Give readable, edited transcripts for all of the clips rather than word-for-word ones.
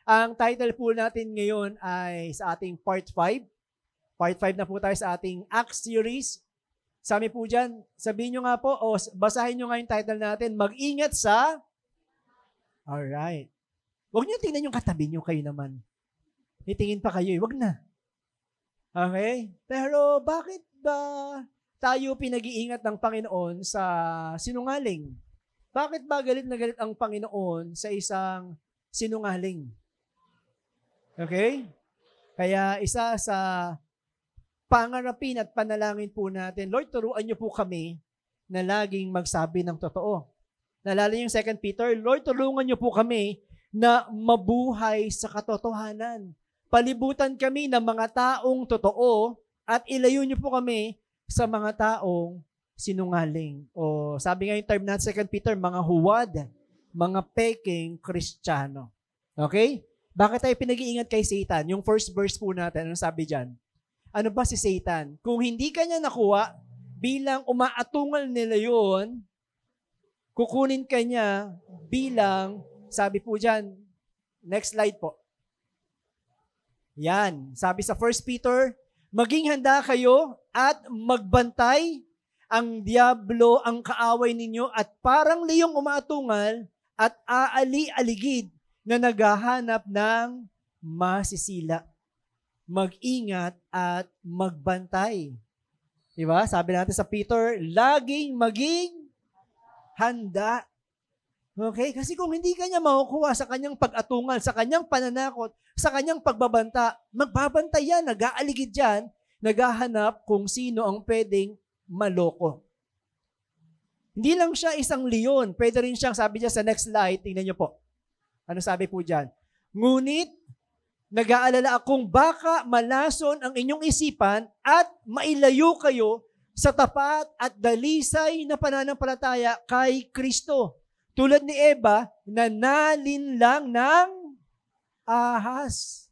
Ang title po natin ngayon ay sa ating Part 5. Part 5 na po tayo sa ating Acts series. Sabi po dyan, sabihin nyo nga po, o basahin nyo nga yung title natin, Mag-ingat sa... Alright. Huwag nyo tingnan yung katabi nyo, kayo naman. Itingin pa kayo, wag na. Okay? Pero bakit ba tayo pinag-iingat ng Panginoon sa sinungaling? Bakit ba galit na galit ang Panginoon sa isang sinungaling? Okay? Kaya isa sa pangarapin at panalangin po natin, Lord, turuan niyo po kami na laging magsabi ng totoo. Nalala yung 2 Peter, Lord, tulungan niyo po kami na mabuhay sa katotohanan. Palibutan kami ng mga taong totoo at ilayo niyo po kami sa mga taong sinungaling. O sabi nga yung term natin 2 Peter, mga huwad, mga peking Kristiyano. Okay? Bakit tayo pinag-iingat kay Satan? Yung first verse po natin, ano sabi dyan? Ano ba si Satan? Kung hindi ka niya nakuha, bilang umaatungal nila yun, kukunin ka niya bilang, sabi po dyan, next slide po. Yan, sabi sa 1 Peter, maging handa kayo at magbantay ang diablo, ang kaaway ninyo, at parang liyong umaatungal at aali-aligid na naghahanap ng masisila. Mag-ingat at magbantay. Diba? Sabi natin sa Peter, laging maging handa. Okay? Kasi kung hindi ka niya makukuha sa kanyang pag-atungal, sa kanyang pananakot, sa kanyang pagbabanta, magbabantay yan, nag-aaligid yan, naghahanap kung sino ang pwedeng maloko. Hindi lang siya isang leon, pwede rin siyang, sabi niya sa next slide, tingnan niyo po. Ano sabi po dyan? Ngunit, nag-aalala akong baka malason ang inyong isipan at mailayo kayo sa tapat at dalisay na pananampalataya kay Kristo. Tulad ni Eva, na nalinlang ng ahas.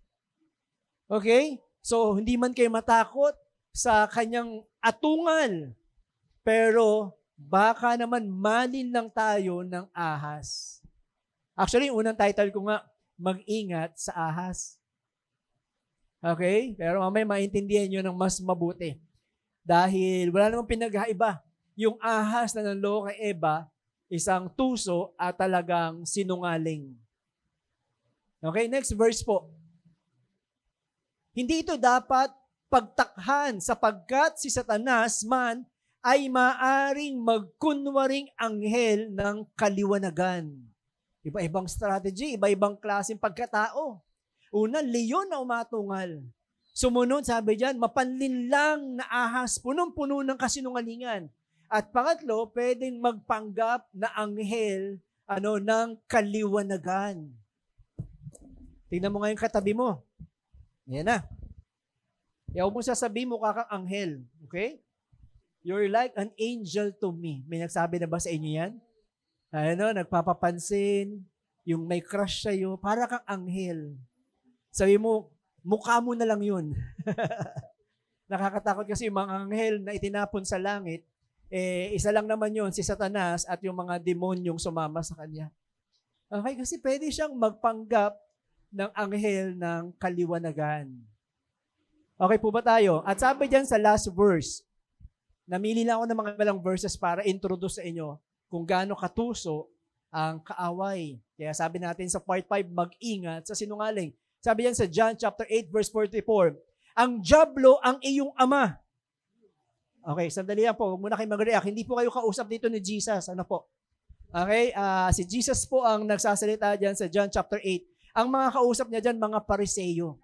Okay? So, hindi man kayo matakot sa kanyang atungal, pero baka naman malinlang tayo ng ahas. Actually, yung unang title ko nga, mag-ingat sa ahas. Okay? Pero mamaya maintindihan nyo ng mas mabuti. Dahil wala namang pinagkaiba. Yung ahas na nanloko kay Eva, isang tuso at talagang sinungaling. Okay, next verse po. Hindi ito dapat pagtakhan sapagkat si Satanas man ay maaring magkunwaring anghel ng kaliwanagan. Iba-ibang strategy, iba-ibang klaseng pagkatao. Una, leon na umatungal. Sumunod, sabi diyan, mapanlinlang na ahas, punong-puno ng kasinungalingan. At pangatlo, pwedeng magpanggap na anghel ng kaliwanagan. Tingnan mo ngayon katabi mo. Yan na. Yaw mo sasabihin mo kang anghel. Okay? You're like an angel to me. May nagsabi na ba sa inyo yan? Nagpapapansin, yung may crush sa'yo, para kang anghel. Sabi mo, mukha mo na lang yun. Nakakatakot kasi yung mga anghel na itinapon sa langit, isa lang naman yun, si Satanas at yung mga demonyong sumama sa kanya. Okay, kasi pwede siyang magpanggap ng anghel ng kaliwanagan. Okay po ba tayo? At sabi dyan sa last verse, namili lang ako ng mga ilang verses para introduce sa inyo kung gaano katuso ang kaaway. Kaya sabi natin sa part 5, mag-ingat sa sinungaling. Sabi yan sa John chapter 8 verse 44, ang diablo ang iyong ama. Okay, sandali lang po. Huwag muna kayo mag-react. Hindi po kayo kausap dito ni Jesus. Ano po? Okay, si Jesus po ang nagsasalita dyan sa John chapter 8. Ang mga kausap niya dyan, mga Pariseyo.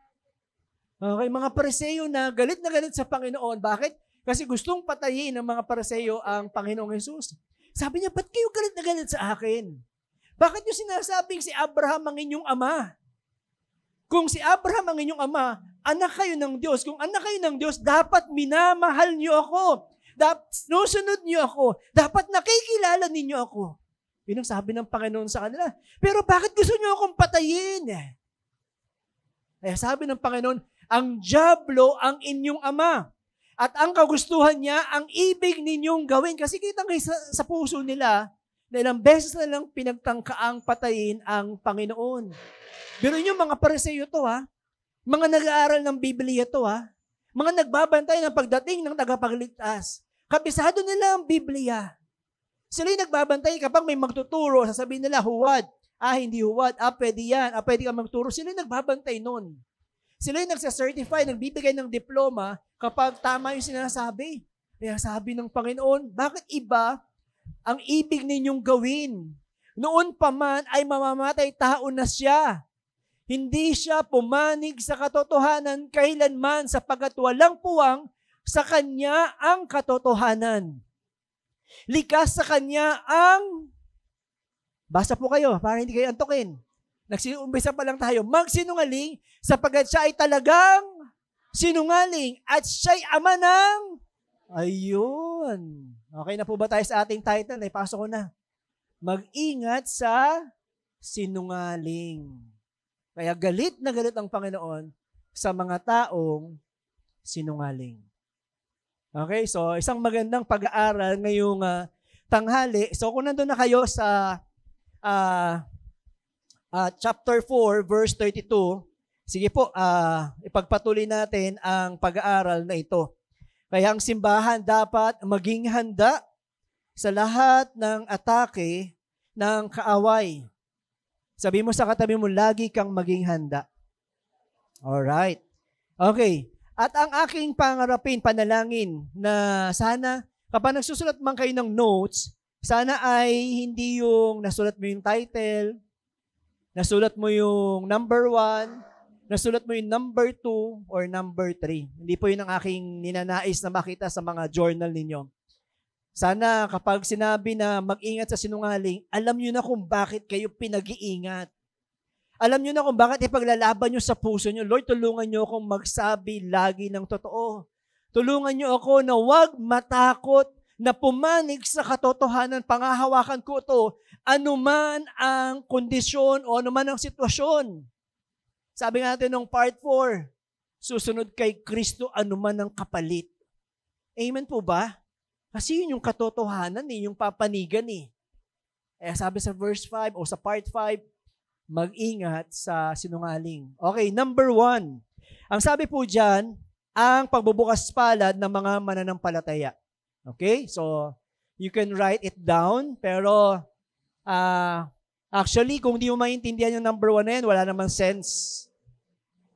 Okay, mga Pariseyo na galit sa Panginoon. Bakit? Kasi gustong patayin ng mga Pariseyo ang Panginoong Jesus. Sabi niya, ba't kayo galit na galit sa akin? Bakit niyo sinasabing si Abraham ang inyong ama? Kung si Abraham ang inyong ama, anak kayo ng Diyos. Kung anak kayo ng Diyos, dapat minamahal niyo ako. Dapat sinusunod niyo ako. Dapat nakikilala ninyo ako. Yun ang sabi ng Panginoon sa kanila. Pero bakit gusto niyo akong patayin? Kaya sabi ng Panginoon, ang diablo ang inyong ama. At ang kagustuhan niya, ang ibig ninyong gawin. Kasi kitang sa puso nila, na ilang beses na lang pinagtangkaang patayin ang Panginoon. Pero yung mga Pariseo to ha, mga nag-aaral ng Biblia to ha, mga nagbabantay ng pagdating ng tagapagligtas. Kabisado nila ang Biblia. Sila yung nagbabantay kapag may magtuturo, sasabihin nila, huwad. Hindi huwad. Pwede yan. Pwede ka magturo. Sila yung nagbabantay nun. Sila yung nagsacertify, nagbibigay ng diploma kapag tama yung sinasabi. Kaya sabi ng Panginoon, bakit iba ang ibig ninyong gawin? Noon pa man ay mamamatay tao na siya. Hindi siya pumanig sa katotohanan kailanman sapagkat walang puwang sa kanya ang katotohanan. Likas sa kanya ang, basa po kayo para hindi kayo antukin. Nagsinumbisa pa lang tayo, magsinungaling sapagkat siya ay talagang sinungaling at siya'y ama ng, ayun. Okay na po ba tayo sa ating title? Naipasok ko na. Mag-ingat sa sinungaling. Kaya galit na galit ang Panginoon sa mga taong sinungaling. Okay, so isang magandang pag-aaral ngayong tanghali. So kung nandun na kayo sa chapter 4, verse 32, sige po, ipagpatuloy natin ang pag-aaral na ito. Kaya ang simbahan dapat maging handa sa lahat ng atake ng kaaway. Sabi mo sa katabi mo, lagi kang maging handa. Alright. Okay. At ang aking pangarapin, panalangin, na sana, kapag nagsusulat man kayo ng notes, sana ay hindi yung nasulat mo yung title, nasulat mo yung number 1, nasulat mo yung number 2, or number 3. Hindi po yun ang aking ninanais na makita sa mga journal ninyo. Sana kapag sinabi na mag-ingat sa sinungaling, alam nyo na kung bakit kayo pinag-iingat. Alam nyo na kung bakit ipaglalaban nyo sa puso nyo. Lord, tulungan nyo akong magsabi lagi ng totoo. Tulungan nyo ako na huwag matakot na pumanig sa katotohanan. Pangahawakan ko ito, anuman ang kondisyon o anuman ang sitwasyon. Sabi nga natin nung part 4, susunod kay Kristo anuman ang kapalit. Amen po ba? Kasi yun yung katotohanan yung papanigan sabi sa verse 5 o sa part 5, mag-ingat sa sinungaling. Okay, number 1. Ang sabi po dyan, ang pagbubukas palad ng mga mananampalataya. Okay, so you can write it down, pero actually, kung di mo maintindihan yung number 1 na yan, wala namang sense.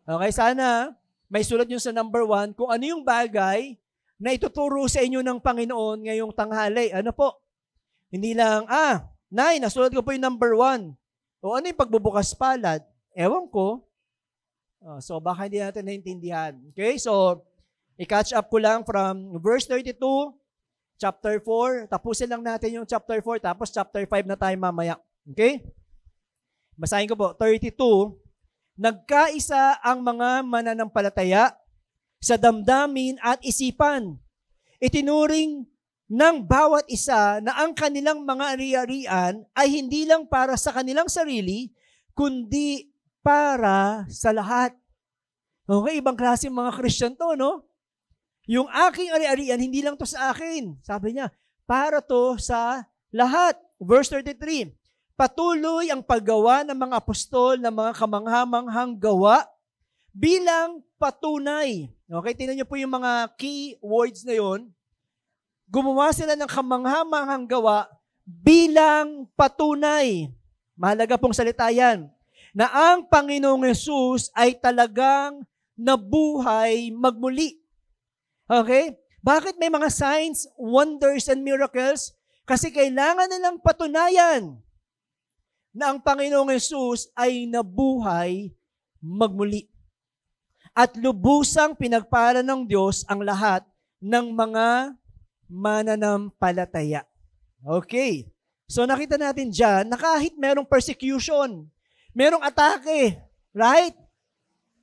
Okay, sana may sulat yun sa number 1 kung ano yung bagay na ituturo sa inyo ng Panginoon ngayong tanghali. Ano po? Hindi lang, Nay, nasulat ko po yung number 1. O ano yung pagbubukas palad? Ewan ko. So baka hindi natin naintindihan. Okay, so i-catch up ko lang from verse 32, chapter 4. Tapusin lang natin yung chapter 4, tapos chapter 5 na tayo mamaya. Okay? Basahin ko po. 32, nagkaisa ang mga mananampalataya sa damdamin at isipan. Itinuring ng bawat isa na ang kanilang mga ari-arian ay hindi lang para sa kanilang sarili, kundi para sa lahat. Okay, ibang klase mga Christian to, no? Yung aking ari-arian, hindi lang to sa akin. Sabi niya, para to sa lahat. Verse 33, patuloy ang paggawa ng mga apostol ng mga kamanghamanghang gawa bilang patunay. Okay, tingnan niyo po yung mga key words na yon. Gumawa sila ng kamanghamanghang gawa bilang patunay. Mahalaga pong salita yan. Na ang Panginoong Yesus ay talagang nabuhay magmuli. Okay? Bakit may mga signs, wonders, and miracles? Kasi kailangan nilang patunayan na ang Panginoong Yesus ay nabuhay magmuli. At lubusang pinagpala ng Diyos ang lahat ng mga mananampalataya. Okay. So nakita natin dyan na kahit merong persecution, merong atake, right?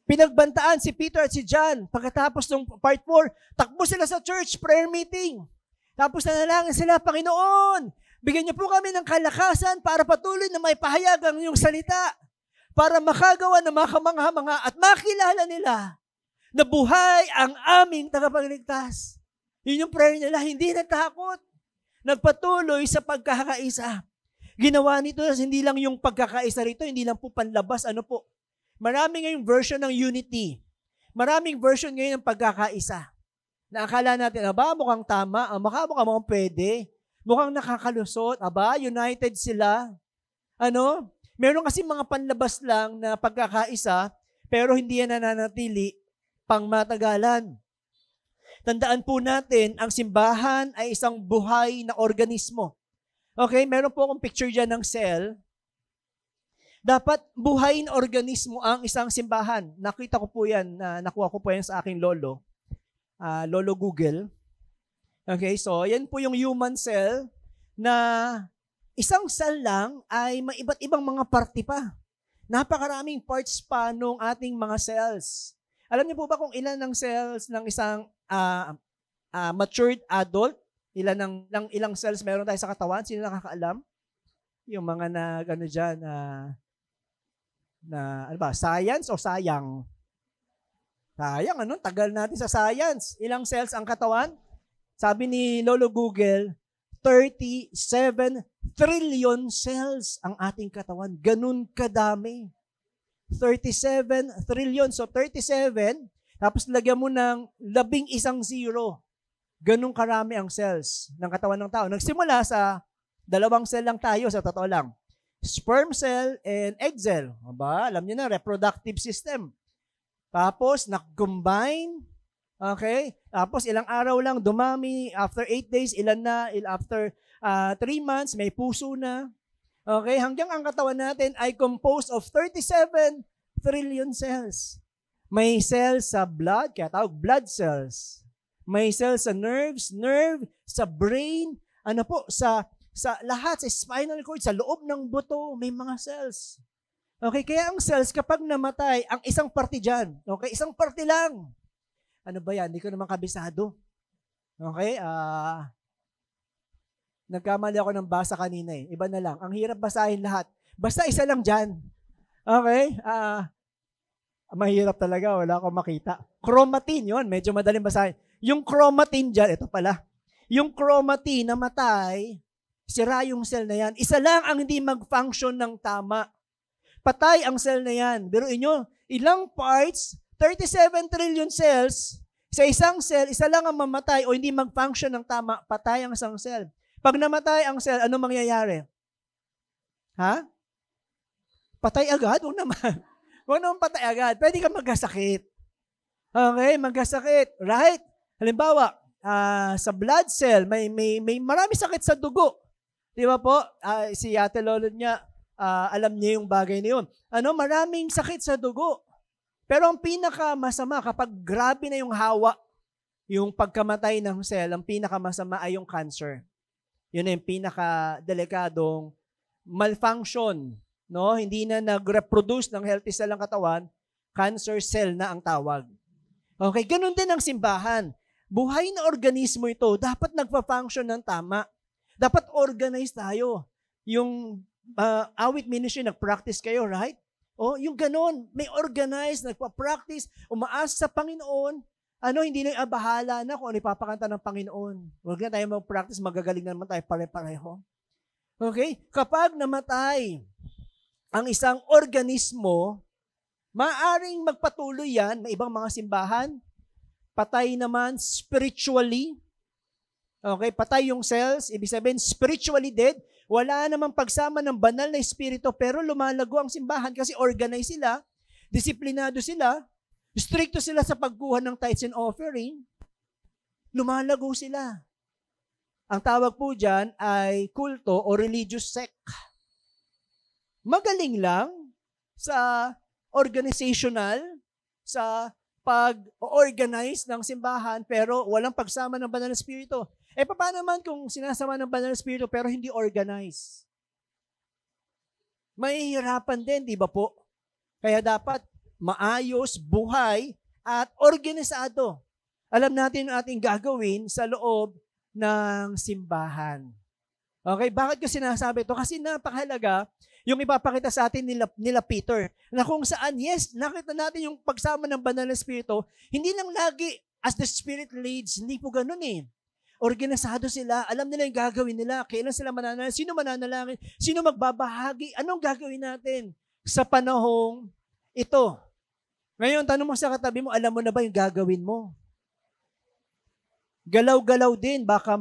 Pinagbantaan si Peter at si John. Pagkatapos ng part 4, takbo sila sa church prayer meeting. Tapos nanalangin sila, Panginoon, bigyan niyo po kami ng kalakasan para patuloy na may pahayag ang iyong salita, para makagawa ng mga kamangha-mangha at makilala nila na buhay ang aming tagapagligtas. Yun yung prayer nila, hindi natakot. Nagpatuloy sa pagkakaisa. Ginawa nito, hindi lang yung pagkakaisa rito, hindi lang po panlabas, ano po. Marami ngayong version ng unity. Maraming version ngayon ng pagkakaisa. Na akala natin, mukhang tama, mukhang pwede. Mukhang nakakalusot, united sila. Meron kasi mga panlabas lang na pagkakaisa, pero hindi yan nananatili pang matagalan. Tandaan po natin, ang simbahan ay isang buhay na organismo. Okay, meron po akong picture dyan ng cell. Dapat buhay na organismo ang isang simbahan. Nakita ko po yan, nakuha ko po yan sa aking lolo. Lolo Google. Okay, so yan po yung human cell na isang cell lang ay may iba't ibang mga parte pa. Napakaraming parts pa nung ating mga cells. Alam niyo po ba kung ilan ng cells ng isang matured adult? Ilang cells meron tayo sa katawan? Sino nakakaalam? Yung mga science o sayang? Sayang, tagal natin sa science. Ilang cells ang katawan? Sabi ni Lolo Google, 37 trillion cells ang ating katawan. Ganun kadami. 37 trillion. So 37, tapos lagyan mo ng 11 zero. Ganun karami ang cells ng katawan ng tao. Nagsimula sa 2 cell lang tayo, sa totoo lang. Sperm cell and egg cell. Alam niyo na, reproductive system. Tapos, nag-combine. Okay? Tapos, ilang araw lang, dumami. After 8 days, ilan na. After 3 months, may puso na. Okay? Hanggang ang katawan natin ay composed of 37 trillion cells. May cells sa blood, kaya tawag blood cells. May cells sa nerve, sa brain, sa lahat, sa spinal cord, sa loob ng buto, may mga cells. Okay, kaya ang cells, kapag namatay, ang isang parte dyan, okay, isang parte lang. Ano ba yan? Hindi ko naman kabisado. Okay, nagkamali ako ng basa kanina eh. Iba na lang. Ang hirap basahin lahat. Basta isa lang dyan. Okay, mahirap talaga, wala akong makita. Chromatin, yun, medyo madaling basahin. Yung chromatin dyan, ito pala. Yung chromatin namatay, sira yung cell na yan. Isa lang ang hindi mag-function ng tama. Patay ang cell na yan. Biruin nyo, ilang parts, 37 trillion cells, sa isang cell, isa lang ang mamatay o hindi mag-function ng tama, patay ang isang cell. Pag namatay ang cell, ano mangyayari? Ha? Patay agad? Huwag naman. Huwag naman patay agad. Pwede ka magkasakit. Okay, magkasakit. Right? Halimbawa, sa blood cell, may marami sakit sa dugo. Di ba po? Si Ate Lolo niya, alam niya yung bagay na yun. Maraming sakit sa dugo. Pero ang pinakamasama, kapag grabe na yung hawa, yung pagkamatay ng cell, ang pinakamasama ay yung cancer. Yun yung pinakadelikadong malfunction. No? Hindi na nag-reproduce ng healthy cell ng katawan, cancer cell na ang tawag. Okay, ganun din ang simbahan. Buhay na organismo ito, dapat nagpa-function ng tama. Dapat organized tayo. Yung awit ministry, nag-practice kayo, right? Yung ganun, may organized, nagpa-practice, umaasa sa Panginoon, hindi na abahala na kung ano ipapakanta ng Panginoon. Huwag na tayo mag-practice, magagaling na naman tayo pare-pareho. Okay? Kapag namatay ang isang organismo, maaaring magpatuloy yan, may ibang mga simbahan, patay naman spiritually. Okay, patay yung cells, ibig sabihin spiritually dead. Wala namang pagsama ng banal na espiritu, pero lumalago ang simbahan kasi organized sila, disiplinado sila, stricto sila sa pagkuha ng tithes and offering. Lumalago sila. Ang tawag po dyan ay kulto o religious sect. Magaling lang sa organizational, sa pag-organize ng simbahan, pero walang pagsama ng banal na espiritu. Paano naman kung sinasama ng banal na espiritu pero hindi organize? Mahihirapan din, di ba po? Kaya dapat maayos, buhay, at organisado. Alam natin ang ating gagawin sa loob ng simbahan. Okay, bakit ko sinasabi ito? Kasi napakahalaga yung ipapakita sa atin nila Peter, na kung saan, yes, nakita natin yung pagsama ng banal na espiritu, hindi lang lagi as the Spirit leads, hindi po ganun eh. Organisado sila. Alam nila yung gagawin nila. Kailan sila mananalangin? Sino mananalangin? Sino magbabahagi? Anong gagawin natin sa panahong ito? Ngayon, tanong mo sa katabi mo, alam mo na ba yung gagawin mo? Galaw-galaw din. Baka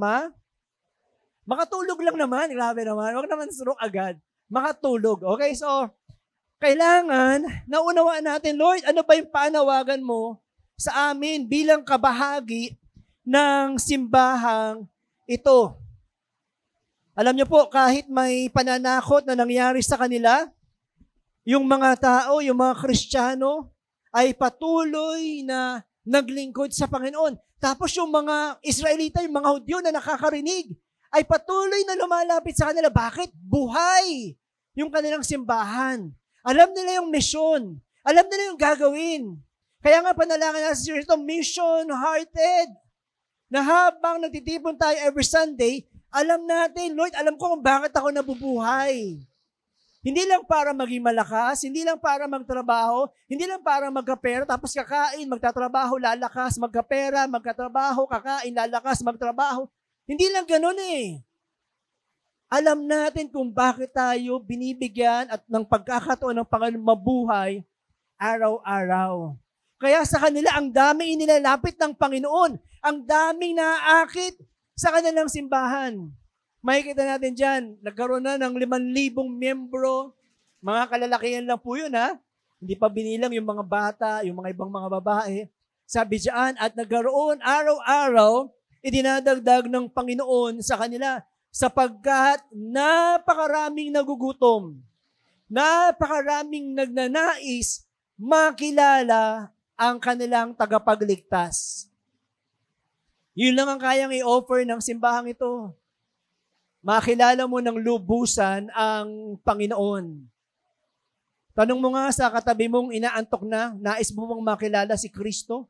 makatulog lang naman. Grabe naman. Huwag naman surok agad. Makatulog. Okay, so, kailangan naunawaan natin, Lord, ano ba yung panawagan mo sa amin bilang kabahagi ng simbahang ito? Alam niyo po, kahit may pananakot na nangyari sa kanila, yung mga tao, yung mga Kristiyano, ay patuloy na naglingkod sa Panginoon. Tapos yung mga Israelita, yung mga Hudyo na nakakarinig, ay patuloy na lumalapit sa kanila. Bakit? Buhay yung kanilang simbahan. Alam nila yung misyon. Alam nila yung gagawin. Kaya nga panalangin natin sa Diyos ito, mission-hearted. Na habang nagtitipon tayo every Sunday, alam natin, Lord, alam ko kung bakit ako nabubuhay. Hindi lang para maging malakas, hindi lang para magtrabaho, hindi lang para magkapera, tapos kakain, magtatrabaho, lalakas, magkapera, magkatrabaho, kakain, lalakas, magtrabaho. Hindi lang ganun eh. Alam natin kung bakit tayo binibigyan at ng pagkakataon ng Panginoon mabuhay araw-araw. Kaya sa kanila, ang daming inilalapit ng Panginoon. Ang daming naaakit sa kanilang simbahan. Makikita natin dyan, nagkaroon na ng 5,000 miyembro. Mga kalalakihan lang po yun, ha? Hindi pa binilang yung mga bata, yung mga ibang mga babae. Sabi dyan, at nagkaroon araw-araw, idinadagdag ng Panginoon sa kanila sapagkat napakaraming nagugutom, napakaraming nagnanais makilala ang kanilang tagapagligtas. Yun lang ang kayang i-offer ng simbahang ito. Makilala mo ng lubusan ang Panginoon. Tanong mo nga sa katabi mong inaantok na, nais mo mong makilala si Kristo?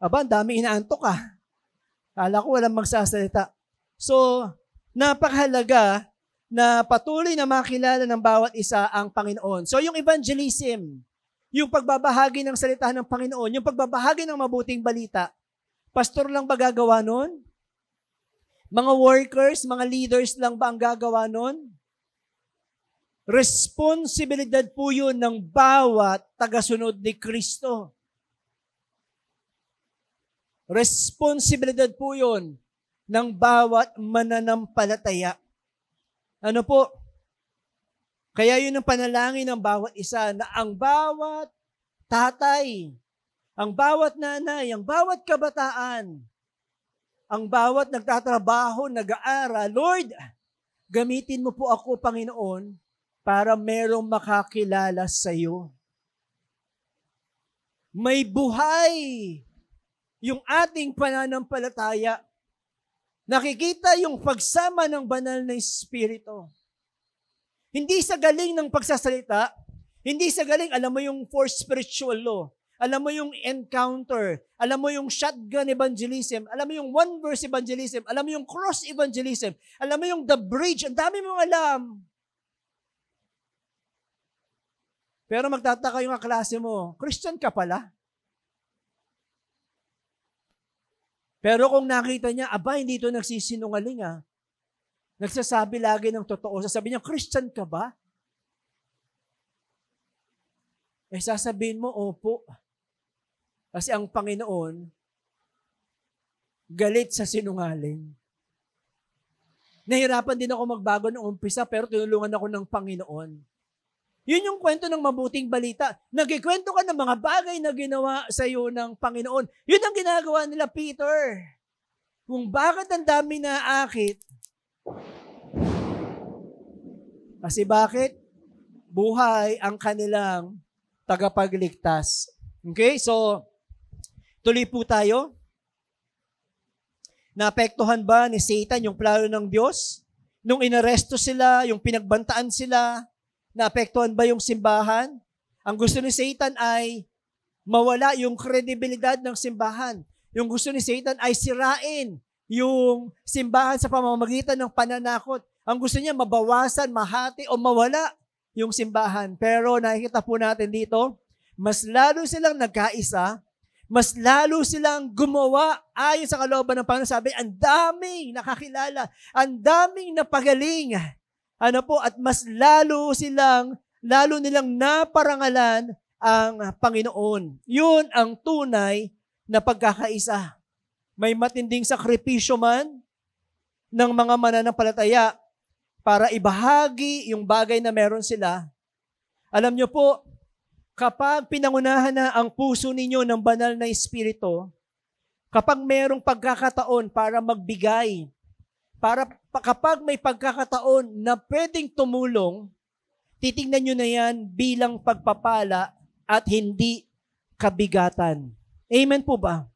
Aba, ang dami inaantok ah. Kala ko walang magsasalita. So, napakahalaga na patuloy na makilala ng bawat isa ang Panginoon. So, yung evangelism, yung pagbabahagi ng salita ng Panginoon, yung pagbabahagi ng mabuting balita, pastor lang ba gagawa nun? Mga workers, mga leaders lang ba ang gagawa nun? Responsibilidad po yun ng bawat tagasunod ni Kristo. Responsibilidad po yun ng bawat mananampalataya. Ano po? Kaya yun ang panalangin ng bawat isa na ang bawat tatay, ang bawat nanay, ang bawat kabataan, ang bawat nagtatrabaho, nag-aaral, Lord, gamitin mo po ako, Panginoon, para merong makakilala sa iyo. May buhay yung ating pananampalataya. Nakikita yung pagsama ng banal na Espiritu. Hindi sa galing ng pagsasalita, hindi sa galing, alam mo yung four spiritual law, alam mo yung encounter, alam mo yung shotgun evangelism, alam mo yung one verse evangelism, alam mo yung cross evangelism, alam mo yung the bridge, ang dami mong alam. Pero magtataka yung kaklase mo, Christian ka pala? Pero kung nakita niya, aba, hindi ito nagsisinungaling ah. Nagsasabi lagi ng totoo. Sasabi niya, Christian ka ba? Eh sasabihin mo, opo. Kasi ang Panginoon, galit sa sinungaling. Nahirapan din ako magbago noong umpisa, pero tinulungan ako ng Panginoon. Yun yung kwento ng mabuting balita. Nagkikwento ka ng mga bagay na ginawa sa iyo ng Panginoon. Yun ang ginagawa nila Peter. Kung bakit ang dami na akit, kasi bakit? Buhay ang kanilang tagapagligtas. Okay? So, tuloy po tayo. Naapektuhan ba ni Satan yung plano ng Diyos? Nung inaresto sila, yung pinagbantaan sila, naapektuhan ba yung simbahan? Ang gusto ni Satan ay mawala yung kredibilidad ng simbahan. Yung gusto ni Satan ay sirain yung simbahan sa pamamagitan ng pananakot. Ang gusto niya mabawasan, mahati o mawala yung simbahan. Pero nakikita po natin dito, mas lalo silang nagkaisa, Mas lalo silang gumawa ayon sa kalooban ng Panginoon. Sabi, ang daming nakakilala, ang daming napagaling. At mas lalo nilang naparangalan ang Panginoon. Yun ang tunay na pagkakaisa. May matinding sakripisyo man ng mga mananampalataya para ibahagi yung bagay na meron sila. Alam nyo po, kapag pinangunahan na ang puso ninyo ng banal na Espiritu, kapag merong pagkakataon para magbigay, kapag may pagkakataon na pwedeng tumulong, titingnan nyo na yan bilang pagpapala at hindi kabigatan. Amen po ba?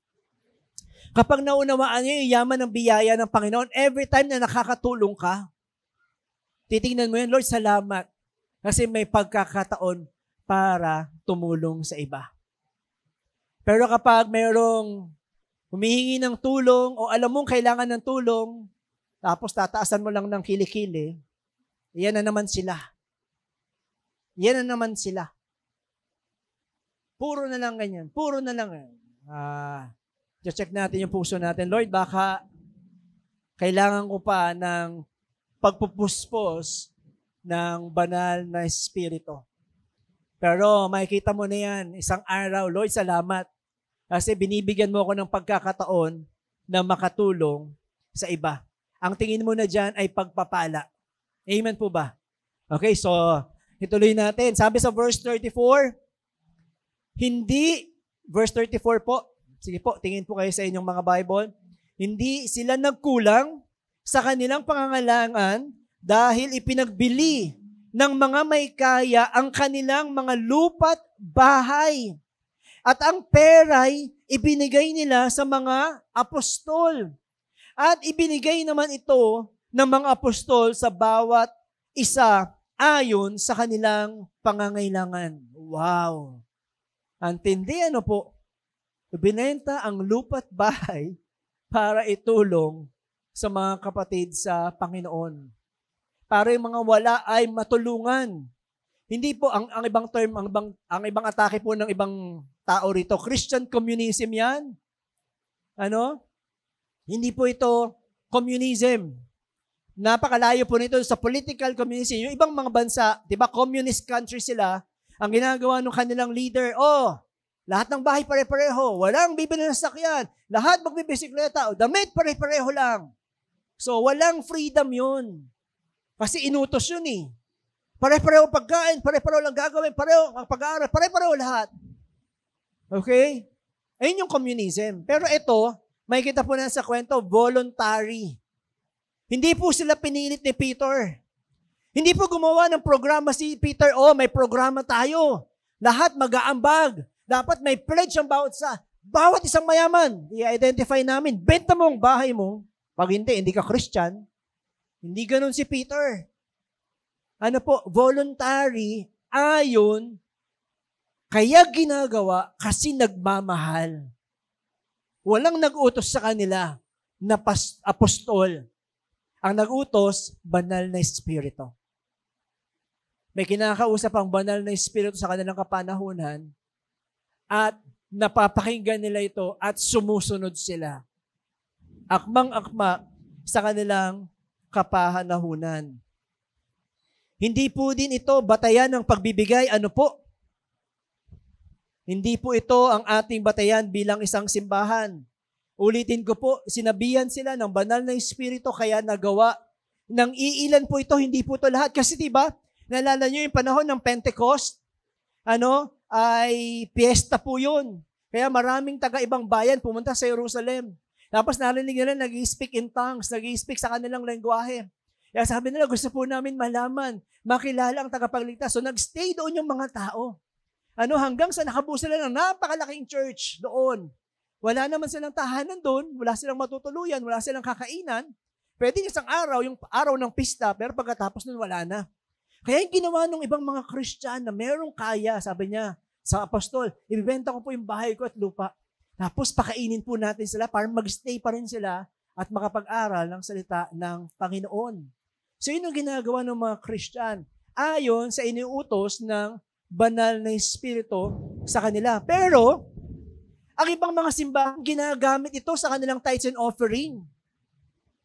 Kapag naunawaan nyo yung yaman ng biyaya ng Panginoon, every time na nakakatulong ka, titingnan mo yan, Lord, salamat. Kasi may pagkakataon para tumulong sa iba. Pero kapag mayroong humihingi ng tulong o alam mong kailangan ng tulong, tapos tataasan mo lang ng kilikili, yan na naman sila. Yan na naman sila. Puro na lang ganyan. Puro na lang. Check natin yung puso natin. Lord, baka kailangan ko pa ng pagpupuspos ng banal na Espiritu. Pero makikita mo na yan, isang araw, Lord, salamat. Kasi binibigyan mo ako ng pagkakataon na makatulong sa iba. Ang tingin mo na dyan ay pagpapala. Amen po ba? Okay, so ituloy natin. Sabi sa verse 34, verse 34 po, sige po, tingin po kayo sa inyong mga Bible, hindi sila nagkulang sa kanilang pangangailangan dahil ipinagbili ng mga may kaya ang kanilang mga lupa't bahay. At ang peray ibinigay nila sa mga apostol. At ibinigay naman ito ng mga apostol sa bawat isa ayon sa kanilang pangangailangan. Wow! Antindi po? Ibinenta ang lupa't bahay para itulong sa mga kapatid sa Panginoon. Para yung mga wala ay matulungan. Hindi po ang ibang term, ang ibang atake po ng ibang tao rito, Christian communism 'yan. Hindi po ito communism. Napakalayo po nito sa political communism. Yung ibang mga bansa, 'di ba, communist country sila, ang ginagawa ng kanilang leader, lahat ng bahay pare-pareho, walang bibili ng sakyan, lahat magbibisikleta, damit pare-pareho lang. So walang freedom 'yun. Kasi inutos yun eh. Pare-pareho pagkain, pare-pareho lang gagawin, pareho ang pag-aaral, pare-pareho lahat. Okay? Ayun yung communism. Pero ito, makikita po na sa kwento, voluntary. Hindi po sila pinilit ni Peter. Hindi po gumawa ng programa si Peter, may programa tayo. Lahat mag-aambag. Dapat may pledge ang bawat isang mayaman. I-identify namin. Benta mo ang bahay mo. Pag hindi ka Christian. Hindi ganun si Peter. Voluntary, ayon, kaya ginagawa kasi nagmamahal. Walang nag-utos sa kanila na apostol. Ang nag-utos, banal na Espiritu. May kinakausap ang banal na Espiritu sa kanilang kapanahunan at napapakinggan nila ito at sumusunod sila. Akmang-akma sa kanilang kapanahunan. Hindi po din ito batayan ng pagbibigay. Hindi po ito ang ating batayan bilang isang simbahan. Ulitin ko po, sinabihan sila ng banal na Espiritu kaya nagawa. Nang iilan po ito, hindi po ito lahat. Kasi diba, naalala nyo yung panahon ng Pentecost? Ay piyesta po yun. Kaya maraming taga-ibang bayan pumunta sa Jerusalem. Tapos narinig nila, nag-i-speak in tongues, nag-i-speak sa kanilang lengguwahe. Kaya sabi nila, gusto po namin malaman, makilala ang tagapagligtas. So nag-stay doon yung mga tao. Hanggang sa nakabuo sila ng napakalaking church doon. Wala naman silang tahanan doon, wala silang matutuluyan, wala silang kakainan. Pwede isang araw, yung araw ng pista, pero pagkatapos nun wala na. Kaya yung ginawa ng ibang mga Christian na merong kaya, sabi niya sa apostol, ibibenta ko po yung bahay ko at lupa. Tapos pakainin po natin sila para mag-stay pa rin sila at makapag-aral ng salita ng Panginoon. So yun ang ginagawa ng mga Christian ayon sa iniutos ng banal na Espiritu sa kanila. Pero, Ang ibang mga simbahan, ginagamit ito sa kanilang tithes and offering.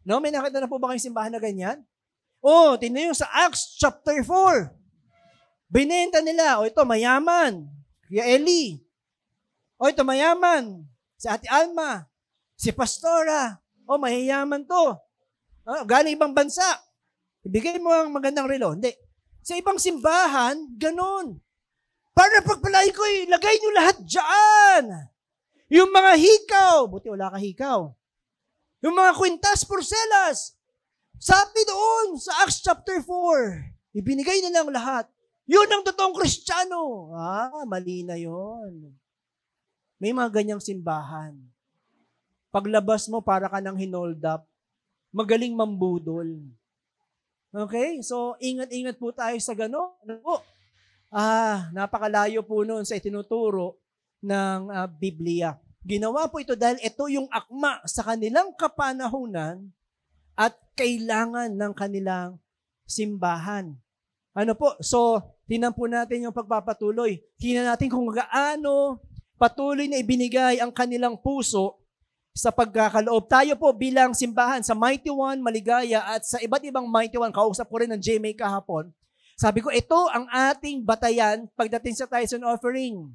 No? May nakita na po ba kayong simbahan na ganyan? Tingnan nyo sa Acts chapter 4. Binenta nila, ito mayaman, Kuya Eli. Ito mayaman, si Ate Alma, si Pastora. Mayayaman to. Galing ibang bansa. Ibigay mo ang magandang relo. Hindi. Sa ibang simbahan, ganun. Para pagpalain ko, lagay nyo lahat dyan. Yung mga hikaw, buti wala ka hikaw. Yung mga kwintas, porcelas, sabi doon sa Acts chapter 4, ibinigay na lang lahat. Yun ang totoong Kristiyano. Mali na yun. May mga ganyang simbahan. Paglabas mo, para ka ng hinold up. Magaling mambudol. Okay? So, ingat-ingat po tayo sa gano'n. Napakalayo po noon sa itinuturo ng Biblia. Ginawa po ito dahil ito yung akma sa kanilang kapanahunan at kailangan ng kanilang simbahan. So, tingnan po natin yung pagpapatuloy. Tingnan natin kung gaano patuloy na ibinigay ang kanilang puso sa pagkakaloob. Tayo po bilang simbahan sa Mighty One, Maligaya at sa iba't ibang Mighty One, kausap ko rin ng GMA kahapon. Sabi ko, ito ang ating batayan pagdating sa tithes and offering.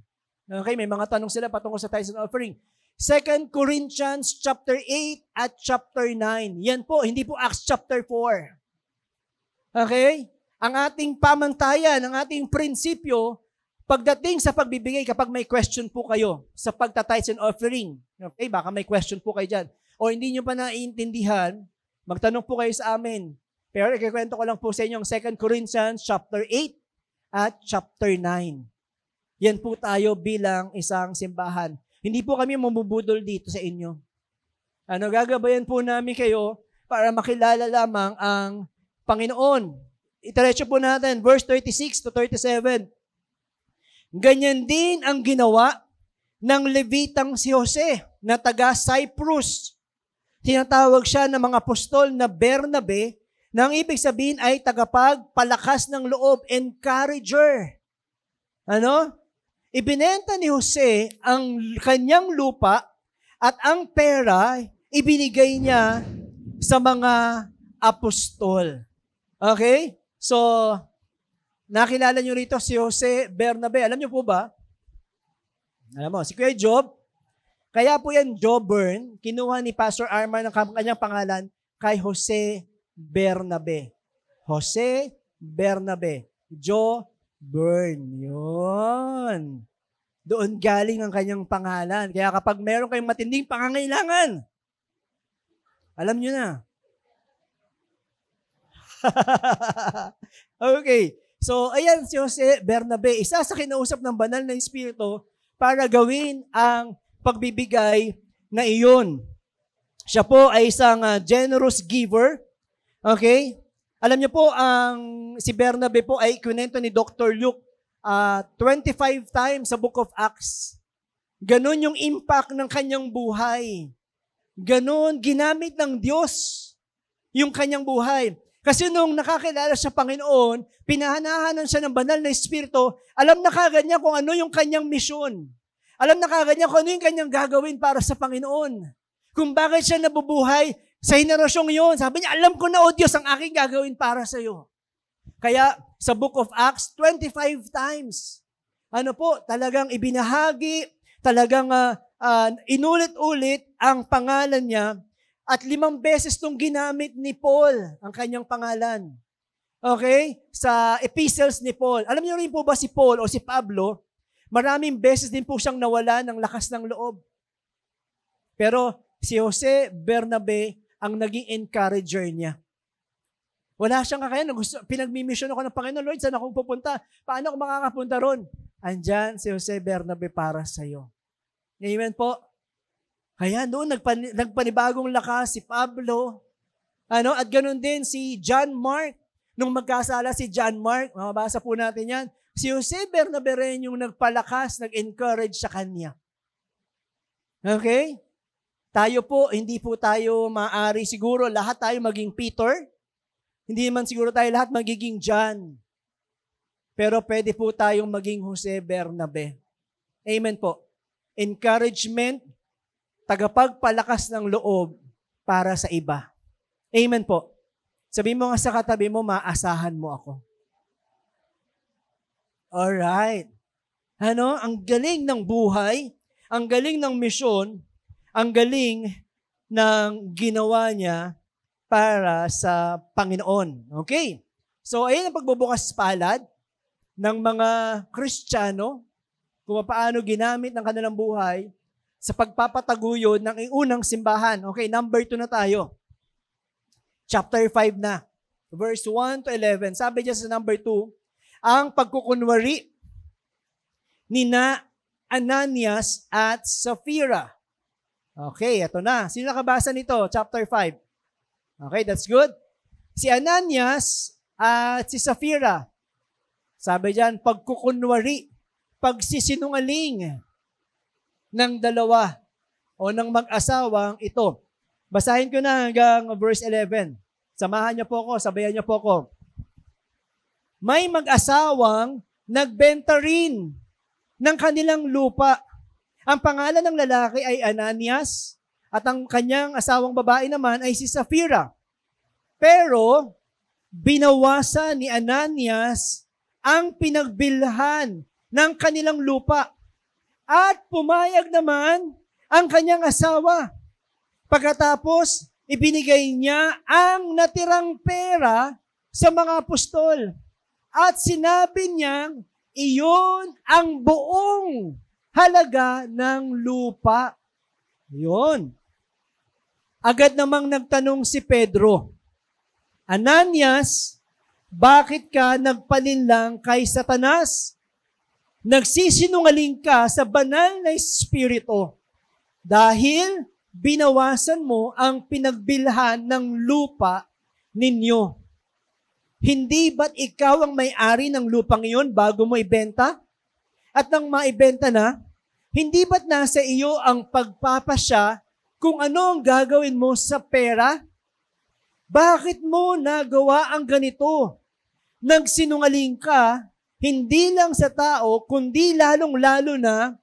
Okay, may mga tanong sila patungkol sa tithes and offering. 2 Corinthians chapter 8 at chapter 9. Yan po, hindi po Acts chapter 4. Okay? Ang ating pamantayan, ang ating prinsipyo, pagdating sa pagbibigay, kapag may question po kayo sa pagta-tithes and offering, okay, baka may question po kayo dyan, o hindi nyo pa naiintindihan, magtanong po kayo sa amin. Pero ikikwento ko lang po sa inyo ang 2 Corinthians chapter 8 at chapter 9. Yan po tayo bilang isang simbahan. Hindi po kami mamubudol dito sa inyo. Gagabayan po namin kayo para makilala lamang ang Panginoon. Itiretso po natin, verse 36 to 37. Ganyan din ang ginawa ng Levitang si Jose na taga Cyprus. Tinatawag siya ng mga apostol na Bernabe, na ang ibig sabihin ay tagapagpalakas ng loob, encourager. Ibinenta ni Jose ang kanyang lupa at ang pera ibinigay niya sa mga apostol. Okay? So, nakilala nyo rito si Jose Bernabe. Alam nyo po ba? Alam mo, si Kuya Job, kaya po yan Jobern, kinuha ni Pastor Arman ang kanyang pangalan kay Jose Bernabe. Jose Bernabe. Jobern. Yun. Doon galing ang kanyang pangalan. Kaya kapag meron kayong matinding pangangailangan, alam nyo na. Okay. So, ayan si Jose Bernabe, isa sa kinausap ng banal na Espiritu para gawin ang pagbibigay na iyon. Siya po ay isang generous giver. Okay? Alam niyo po, si Bernabe po ay ikwento ni Dr. Luke 25 times sa Book of Acts. Ganon yung impact ng kanyang buhay. Ganon, ginamit ng Diyos yung kanyang buhay. Kasi nung nakakilala sa Panginoon, pinahanahanan siya ng banal na Espiritu, alam na kagad niya kung ano yung kanyang misyon. Alam na kagad niya kung ano yung kanyang gagawin para sa Panginoon. Kung bakit siya nabubuhay sa henerasyong yun. Sabi niya, alam ko na, O Diyos, ang aking gagawin para sa iyo. Kaya sa Book of Acts, 25 times, talagang ibinahagi, talagang inulit-ulit ang pangalan niya. At 5 beses itong ginamit ni Paul ang kanyang pangalan. Okay? Sa epistles ni Paul. Alam niyo rin po ba si Paul o si Pablo, maraming beses din po siyang nawala ng lakas ng loob. Pero si Jose Bernabe ang naging encourager niya. Wala siyang kakayanan. Pinagmimisyon ako ng Panginoon, Lord, saan ako pupunta? Paano ako makakapunta ron? Andyan si Jose Bernabe para sa iyo. Amen po. Kaya doon, nagpanibagong lakas si Pablo. At ganoon din si John Mark. Nung magkasala si John Mark, mabasa po natin yan, si Jose Bernabe rin yung nagpalakas, nag-encourage sa kanya. Okay? Tayo po, hindi po tayo maaari siguro lahat tayo maging Peter. Hindi man siguro tayo lahat magiging John. Pero pwede po tayong maging Jose Bernabe. Amen po. encouragement, tagapagpalakas ng loob para sa iba. Amen po. Sabi mo nga sa katabi mo, maasahan mo ako. Alright. Ang galing ng buhay, ang galing ng misyon, ang galing ng ginawa niya para sa Panginoon. Okay? So, ayun ang pagbubukas palad ng mga Kristiyano kung paano ginamit ng kanilang buhay sa pagpapataguyod ng unang simbahan. Okay, number 2 na tayo. Chapter 5 na. Verse 1 to 11. Sabi niya sa number 2, ang pagkukunwari ni Ananias at Sapphira. Okay, ito na. Sino nakabasa nito? Chapter 5. Okay, that's good. Si Ananias at si Sapphira. Sabi diyan, pagkukunwari, pagsisinungaling ng dalawa o ng mag-asawang ito. Basahin ko na hanggang verse 11. Samahan niyo po ako, sabayan niyo po ako. May mag-asawang nagbenta rin ng kanilang lupa. Ang pangalan ng lalaki ay Ananias at ang kanyang asawang babae naman ay si Sapphira. Pero binawasan ni Ananias ang pinagbilhan ng kanilang lupa at pumayag naman ang kanyang asawa. Pagkatapos, ibinigay niya ang natirang pera sa mga apostol at sinabi niyang iyon ang buong halaga ng lupa. Yun. Agad namang nagtanong si Pedro, Ananias, bakit ka nagpalinlang kay Satanas? Nagsisinungaling ka sa banal na espiritu dahil binawasan mo ang pinagbilhan ng lupa ninyo. Hindi ba't ikaw ang may-ari ng lupang iyon bago mo ibenta? At nang maibenta na, hindi ba't nasa iyo ang pagpapasya kung ano ang gagawin mo sa pera? Bakit mo nagawa ang ganito? Nagsinungaling ka, hindi lang sa tao, kundi lalong-lalo na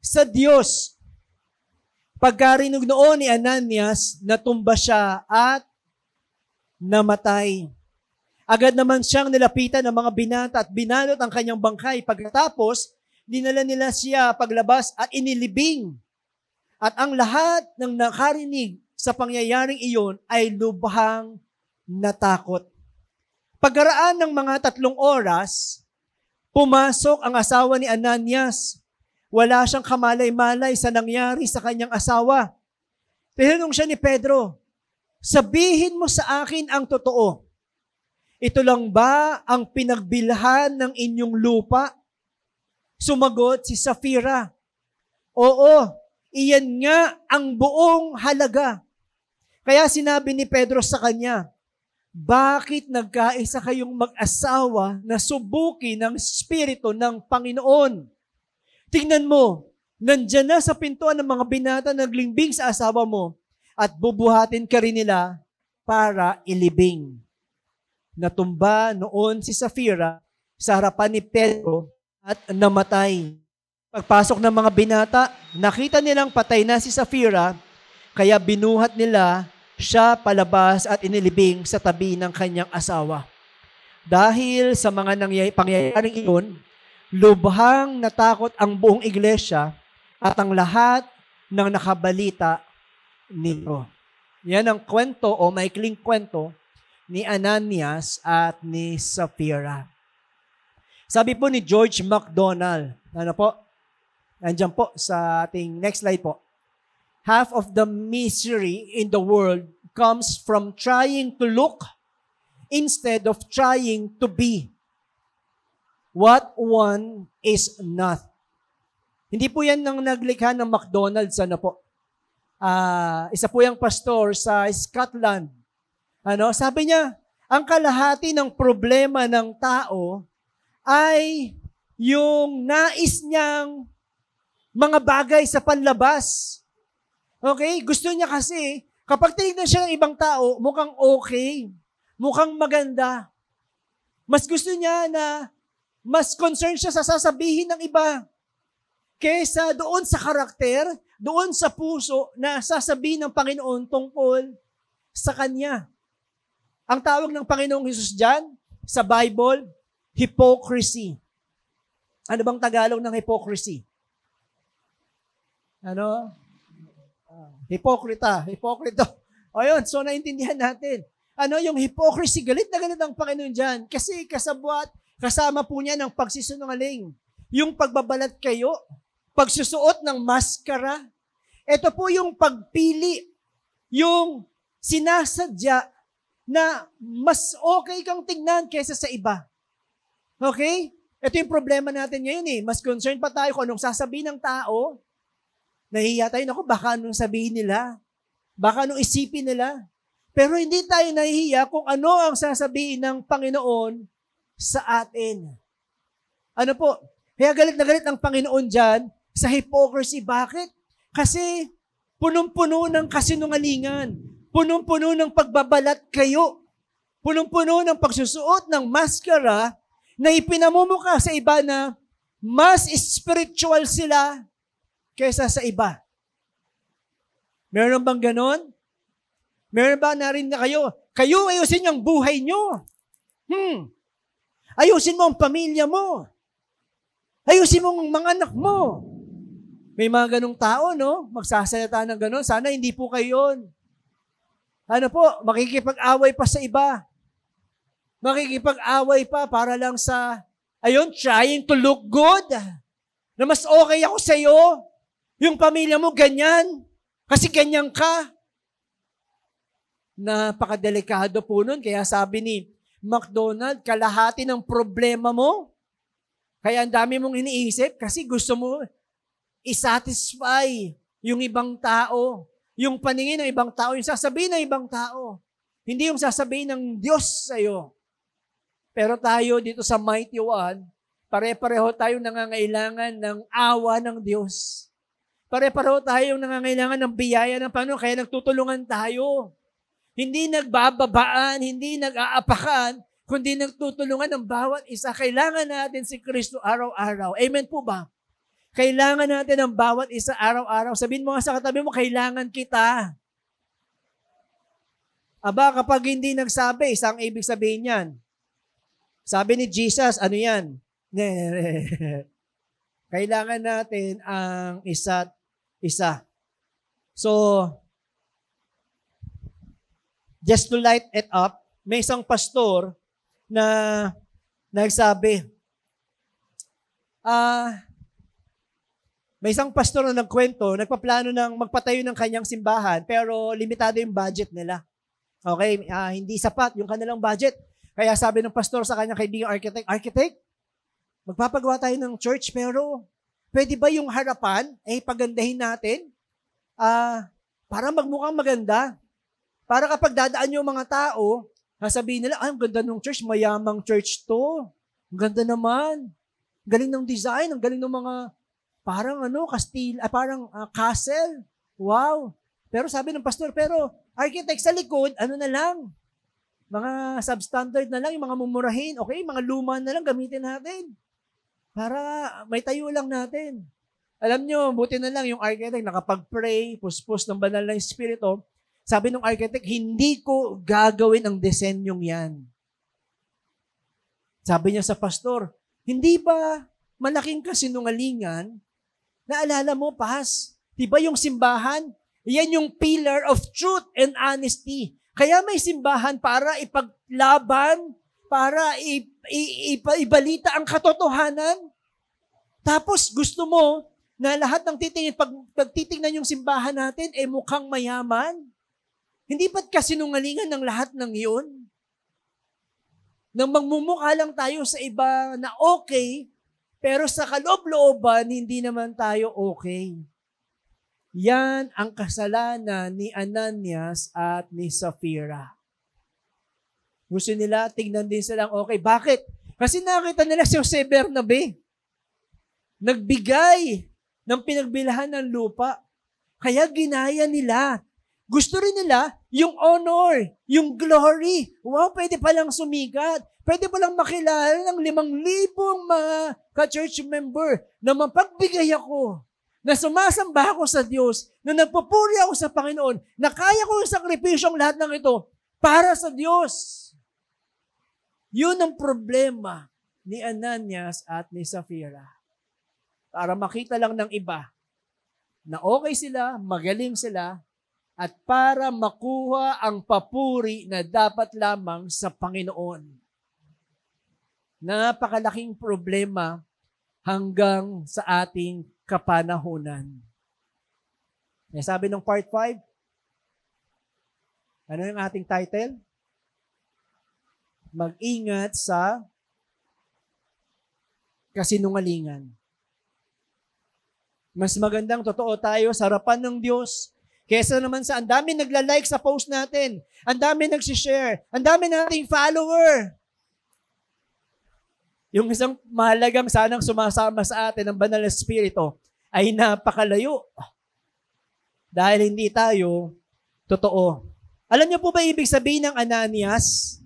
sa Diyos. Pagkarinig noon ni Ananias, natumba siya at namatay. Agad naman siyang nilapitan ng mga binata at binalot ang kanyang bangkay. Pagkatapos, dinala nila siya paglabas at inilibing. At ang lahat ng nakarinig sa pangyayaring iyon ay lubhang natakot. Pagkaraan ng mga 3 oras, pumasok ang asawa ni Ananias. Wala siyang kamalay-malay sa nangyari sa kanyang asawa. Tinanong siya ni Pedro, sabihin mo sa akin ang totoo. Ito lang ba ang pinagbilhan ng inyong lupa? Sumagot si Sapphira, oo, iyan nga ang buong halaga. Kaya sinabi ni Pedro sa kanya, bakit nagkaisa kayong mag-asawa na subuki ng Espiritu ng Panginoon? Tingnan mo, nandyan na sa pintuan ng mga binata naglimbing sa asawa mo at bubuhatin ka rin nila para ilibing. Natumba noon si Sapphira sa harapan ni Pedro at namatay. Pagpasok ng mga binata, nakita nilang patay na si Sapphira, kaya binuhat nila siya palabas at inilibing sa tabi ng kanyang asawa. Dahil sa mga pangyayaring iyon, lubhang natakot ang buong iglesia at ang lahat ng nakabalita nito. Yan ang kwento o maikling kwento ni Ananias at ni Sapphira. Sabi po ni George MacDonald, nandiyan po sa ating next slide po. Half of the misery in the world comes from trying to look instead of trying to be what one is not. Hindi po yan nang naglikha ng McDonald's, isa po yung pastor sa Scotland. Sabi niya, ang kalahati ng problema ng tao ay yung nais niyang mga bagay sa panlabas. Okay? Gusto niya kasi, kapag tinignan siya ng ibang tao, mukhang okay, mukhang maganda. Mas gusto niya na mas concerned siya sa sasabihin ng iba. kesa doon sa karakter, doon sa puso na sasabihin ng Panginoon tungkol sa Kanya. Ang tawag ng Panginoong Hesus dyan, sa Bible, hypocrisy. Ano bang Tagalog ng hypocrisy? Ano? Hipokrita. O yun, so naintindihan natin. Ano yung hypocrisy? Galit na galit ang Panginoon dyan. Kasi kasama po niya ng pagsisinungaling. Yung pagbabalat kayo, pagsusuot ng maskara. Ito po yung pagpili, yung sinasadya na mas okay kang tignan kaysa sa iba. Okay? Ito yung problema natin ngayon eh. Mas concerned pa tayo kung anong sasabihin ng tao. Nahihiya tayo, naku, baka anong sabihin nila. Baka anong isipin nila. Pero hindi tayo nahihiya kung ano ang sasabihin ng Panginoon sa atin. Ano po? Kaya galit na galit ang Panginoon dyan sa hypocrisy. Bakit? Kasi punong-puno ng kasinungalingan. Punong-puno ng pagbabalat kayo. Punong-puno ng pagsusuot ng maskara na ipinamumukha sa iba na mas spiritual sila kaysa sa iba. Meron bang ganon? Meron ba narinig na kayo? Kayo ayusin ang buhay nyo. Ayusin mo ang pamilya mo. Ayusin mo ang mga anak mo. May mga ganong tao, no? Magsasalita ng ganon. Sana hindi po kayo yun. Ano po? Makikipag-away pa sa iba. Makikipag-away pa para lang sa, trying to look good. Na mas okay ako sa'yo. Yung pamilya mo, ganyan. Kasi ganyan ka. Napakadelikado po nun. Kaya sabi ni McDonald, kalahati ng problema mo. Kaya ang dami mong iniisip kasi gusto mo isatisfy yung ibang tao. Yung paningin ng ibang tao, yung sasabihin ng ibang tao. Hindi yung sasabihin ng Diyos sa'yo. Pero tayo dito sa Mighty One, pare-pareho tayong nangangailangan ng awa ng Diyos. Pare-pareho tayong nangangailangan ng biyaya ng Panginoon, kaya nagtutulungan tayo. Hindi nagbababaan, hindi nag-aapakan, kundi nagtutulungan ng bawat isa. Kailangan natin si Kristo araw-araw. Amen po ba? Kailangan natin ng bawat isa araw-araw. Sabihin mo nga sa katabi mo, kailangan kita. Aba, kapag hindi nagsabi, isang ibig sabihin yan. Sabi ni Jesus, ano yan? Kailangan natin ang isa't isa. So, just to light it up, may isang pastor na nagsabi, may isang pastor na nagkwento, nagpaplano ng magpatayo ng kanyang simbahan, pero limitado yung budget nila. Okay? Hindi sapat yung kanilang budget. Kaya sabi ng pastor sa kanyang kaibigang architect, magpapagawa tayo ng church, pero pwede ba yung harapan, pagandahin natin? Para magmukhang maganda. Para kapag dadaan yung mga tao, sabihin nila, ang ganda ng church, mayamang church to. Ang ganda naman. Galing ng design, ang galing ng mga parang castle. Wow. Pero sabi ng pastor, pero architect sa likod, na lang? Mga substandard na lang, yung mga mumurahin. Okay, mga luma na lang gamitin natin. Para may tayo lang natin. Alam nyo, buti na lang yung architect nakapag-pray, puspos ng banal na espiritu. Sabi ng architect, hindi ko gagawin ang disenyong yan. Sabi niya sa pastor, hindi ba malaking kasinungalingan? Naalala mo, Pas, diba yung simbahan? Yan yung pillar of truth and honesty. Kaya may simbahan para ipaglaban, para ibalita ang katotohanan. Tapos gusto mo na lahat ng pag titingnan yung simbahan natin, mukhang mayaman. Hindi ba't kasinungalingan ng lahat ng iyon? Nang magmumukha lang tayo sa iba na okay, pero sa kaloob-looban, hindi naman tayo okay. Yan ang kasalanan ni Ananias at ni Sapphira. Gusto nila, tignan din silang okay. Bakit? Kasi nakita nila si Jose Bernabe. Nagbigay ng pinagbilahan ng lupa. Kaya ginaya nila. Gusto rin nila yung honor, yung glory. Wow, pwede palang sumikat. Pwede palang makilala ng 5,000 mga ka-church member na mapagbigay ako, na sumasamba ako sa Diyos, na nagpupuri ako sa Panginoon, na kaya ko yung sakripisyong lahat ng ito para sa Diyos. Yun ang problema ni Ananias at ni Sapphira. Para makita lang ng iba na okay sila, magaling sila, at para makuha ang papuri na dapat lamang sa Panginoon. Napakalaking problema hanggang sa ating kapanahunan. Sabi ng part 5, ano yung ating title? Mag-ingat sa kasinungalingan. Mas magandang totoo tayo sa harapan ng Diyos kesa naman sa ang dami nagla-like sa post natin, ang dami nagsishare, ang dami nating follower. Yung isang mahalagang sanang sumasama sa atin ng Banal na Espiritu ay napakalayo. Dahil hindi tayo totoo. Alam niyo po ba ibig sabihin ng Ananias?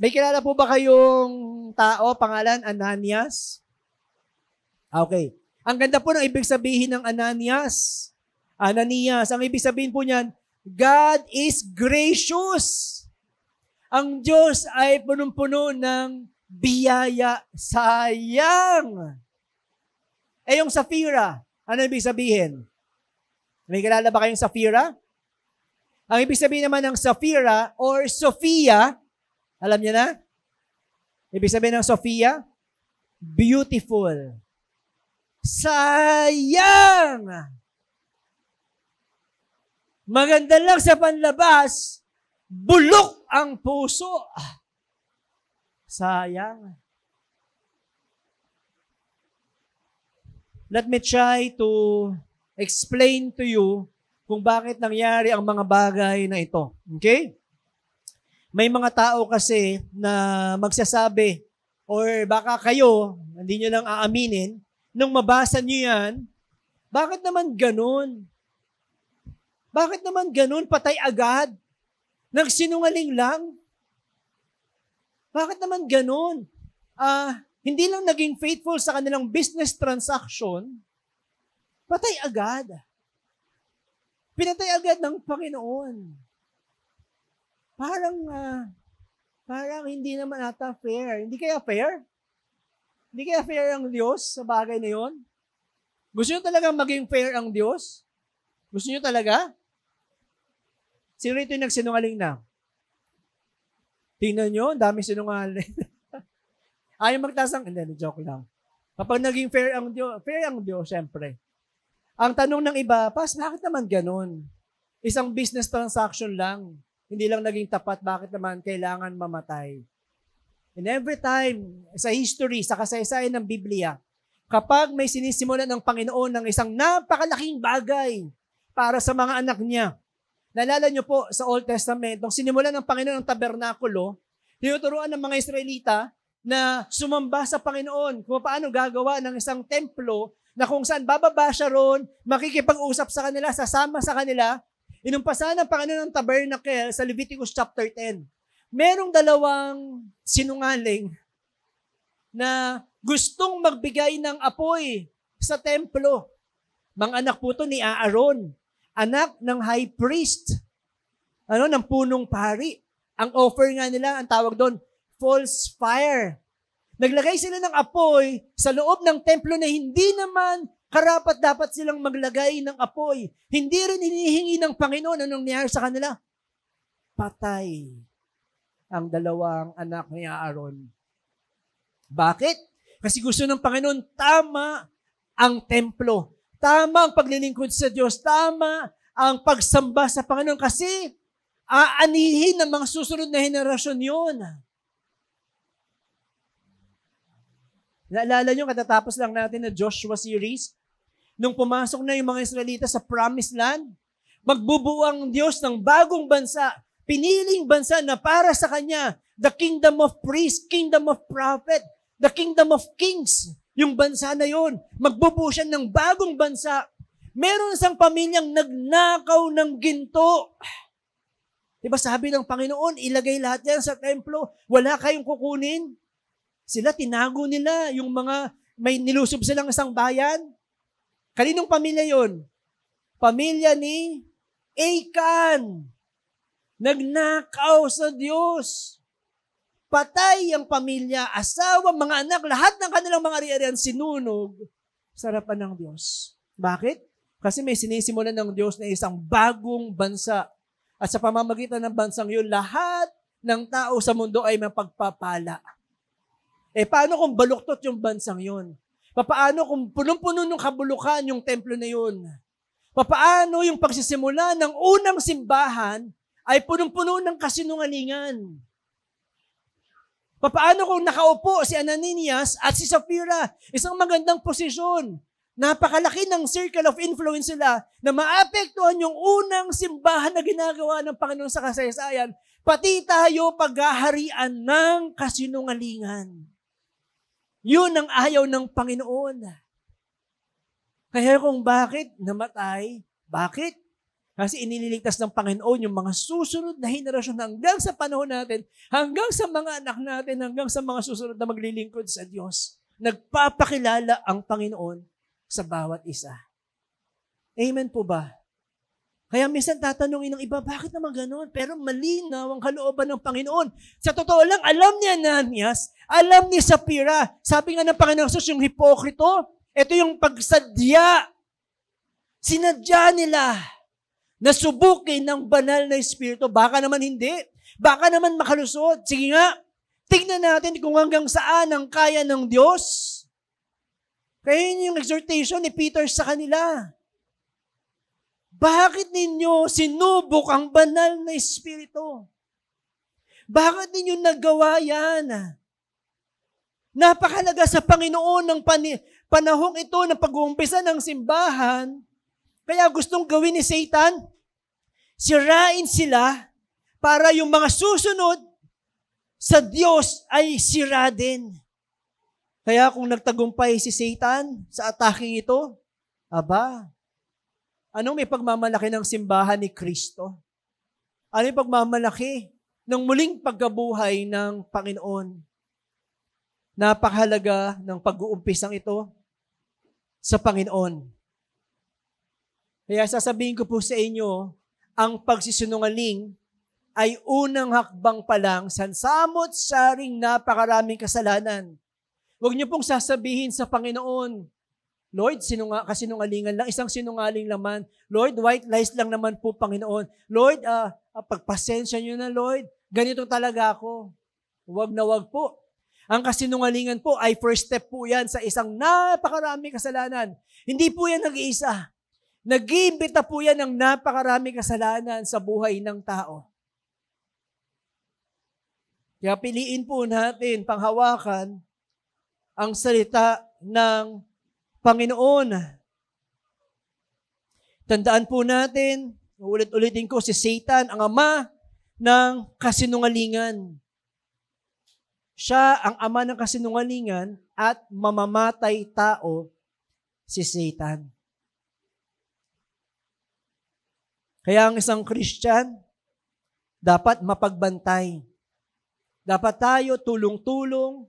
May kilala po ba kayong tao, pangalan Ananias? Okay. Ang ganda po ng ibig sabihin ng Ananias. Ananias, ang ibig sabihin po niyan, God is gracious. Ang Diyos ay punong-puno ng biyaya. Sayang. Yung Sapphira, ano ibig sabihin? May kilala ba kayong Sapphira? Ang ibig sabihin naman ng Sapphira or Sophia, alam niyo na? Ibig sabihin ng Sophia, beautiful. Sayang! Maganda lang sa panlabas, bulok ang puso. Sayang. Let me try to explain to you kung bakit nangyari ang mga bagay na ito. Okay? May mga tao kasi na magsasabi, or baka kayo, hindi nyo lang aaminin, nung mabasa nyo yan, bakit naman ganun? Bakit naman ganun? Patay agad? Nagsinungaling lang? Bakit naman ganun? Hindi lang naging faithful sa kanilang business transaction, patay agad. Pinatay agad ng Panginoon. Parang hindi naman ata fair. Hindi kaya fair? Hindi kaya fair ang Diyos sa bagay na yon? Gusto nyo talaga maging fair ang Diyos? Gusto nyo talaga? Sino rito yung nagsinungaling na? Tingnan nyo, dami sinungaling. Ayaw magtasang, hindi, joke lang. Kapag naging fair ang Diyos, syempre. Ang tanong ng iba, bakit naman ganun? Isang business transaction lang. Hindi lang naging tapat, bakit naman kailangan mamatay? And every time, sa history, sa kasaysayan ng Biblia, kapag may sinisimulan ng Panginoon ng isang napakalaking bagay para sa mga anak niya, naalala niyo po sa Old Testament, nung sinimulan ng Panginoon ng tabernakulo, tinuturuan ng mga Israelita na sumamba sa Panginoon kung paano gagawa ng isang templo na kung saan bababa siya ron, makikipag-usap sa kanila, sasama sa kanila. Inumpasahan ng Panginoon ng tabernacle sa Leviticus chapter 10. Merong dalawang sinungaling na gustong magbigay ng apoy sa templo. Mga anak po ito ni Aaron, anak ng high priest, ng punong pari. Ang offer nga nila, ang tawag doon, false fire. Naglagay sila ng apoy sa loob ng templo na hindi naman karapat-dapat silang maglagay ng apoy. Hindi rin hinihingi ng Panginoon anong nangyari sa kanila. Patay ang dalawang anak ni Aaron. Bakit? Kasi gusto ng Panginoon, tama ang templo. Tama ang paglilingkod sa Diyos. Tama ang pagsamba sa Panginoon kasi aanihin ng mga susunod na henerasyon yun. Naalala nyo, katatapos lang natin na Joshua series, nung pumasok na yung mga Israelita sa Promised Land, magbubuo ang Diyos ng bagong bansa, piniling bansa na para sa Kanya, the kingdom of priests, kingdom of prophet, the kingdom of kings, yung bansa na yon, magbubuo siya ng bagong bansa Meron isang pamilyang nagnakaw ng ginto. Diba sabi ng Panginoon, ilagay lahat yan sa templo. Wala kayong kukunin. Sila, tinago nila yung mga may nilusob silang isang bayan. Kaninong pamilya yon? Pamilya ni Achan. Nagnakaw sa Diyos. Patay ang pamilya, asawa, mga anak, lahat ng kanilang mga ari-arian sinunog sa harapan ng Diyos. Bakit? Kasi may sinisimulan ng Diyos na isang bagong bansa. At sa pamamagitan ng bansang yun, lahat ng tao sa mundo ay mapagpapala. Paano kung baluktot yung bansang yun? Paano kung punong-puno ng kabulukan yung templo na yun? Paano yung pagsisimula ng unang simbahan ay punong-puno ng kasinungalingan? Paano kung nakaupo si Ananias at si Sapphira, isang magandang posisyon, napakalaki ng circle of influence sila na maapektuhan yung unang simbahan na ginagawa ng Panginoon sa kasaysayan, pati tayo paghaharian ng kasinungalingan. Yun ang ayaw ng Panginoon. Kaya kung bakit namatay, bakit? Kasi inililigtas ng Panginoon yung mga susunod na henerasyon hanggang sa panahon natin, hanggang sa mga anak natin, hanggang sa mga susunod na maglilingkod sa Diyos. Nagpapakilala ang Panginoon sa bawat isa. Amen po ba? Kaya minsan tatanungin ng iba, bakit naman gano'n? Pero malinaw ang kalooban ng Panginoon. Sa totoo lang, alam ni Ananias, alam ni Sapphira. Sabi nga ng Panginoon Jesus, yung hipokrito, ito yung pagsadya. Sinadya nila na subukin ng banal na Espiritu. Baka naman hindi. Baka naman makalusot. Sige nga, tignan natin kung hanggang saan ang kaya ng Diyos. Kaya yun yung exhortation ni Peter sa kanila. Bakit ninyo sinubok ang banal na Espiritu? Bakit ninyo nagawa yan? Napakalaga sa Panginoon ng panahong ito ng pag-uumpisa ng simbahan. Kaya gustong gawin ni Satan, sirain sila para yung mga susunod sa Diyos ay sira din. Kaya kung nagtagumpay si Satan sa ataking ito, anong may pagmamalaki ng simbahan ni Kristo? Ano yung pagmamalaki ng muling pagkabuhay ng Panginoon? Napakahalaga ng pag-uumpisang ito sa Panginoon. Kaya sasabihin ko po sa inyo, ang pagsisinungaling ay unang hakbang pa lang sa samot-saring napakaraming kasalanan. Huwag niyo pong sasabihin sa Panginoon, Lord, kasinungalingan lang, isang sinungaling naman. Lord, white lies lang naman po, Panginoon. Lord, pagpasensya niyo na, Lord. Ganito talaga ako. Huwag na huwag po. Ang kasinungalingan po ay first step po yan sa isang napakaraming kasalanan. Hindi po yan nag-iisa. Nag-iimbita po yan ng napakaraming kasalanan sa buhay ng tao. Kaya piliin po natin panghawakan ang salita ng Panginoon. Tandaan po natin, ulit-ulitin ko, si Satan, ang ama ng kasinungalingan. Siya ang ama ng kasinungalingan at mamamatay tao si Satan. Kaya ang isang Christian, dapat mapagbantay. Dapat tayo tulong-tulong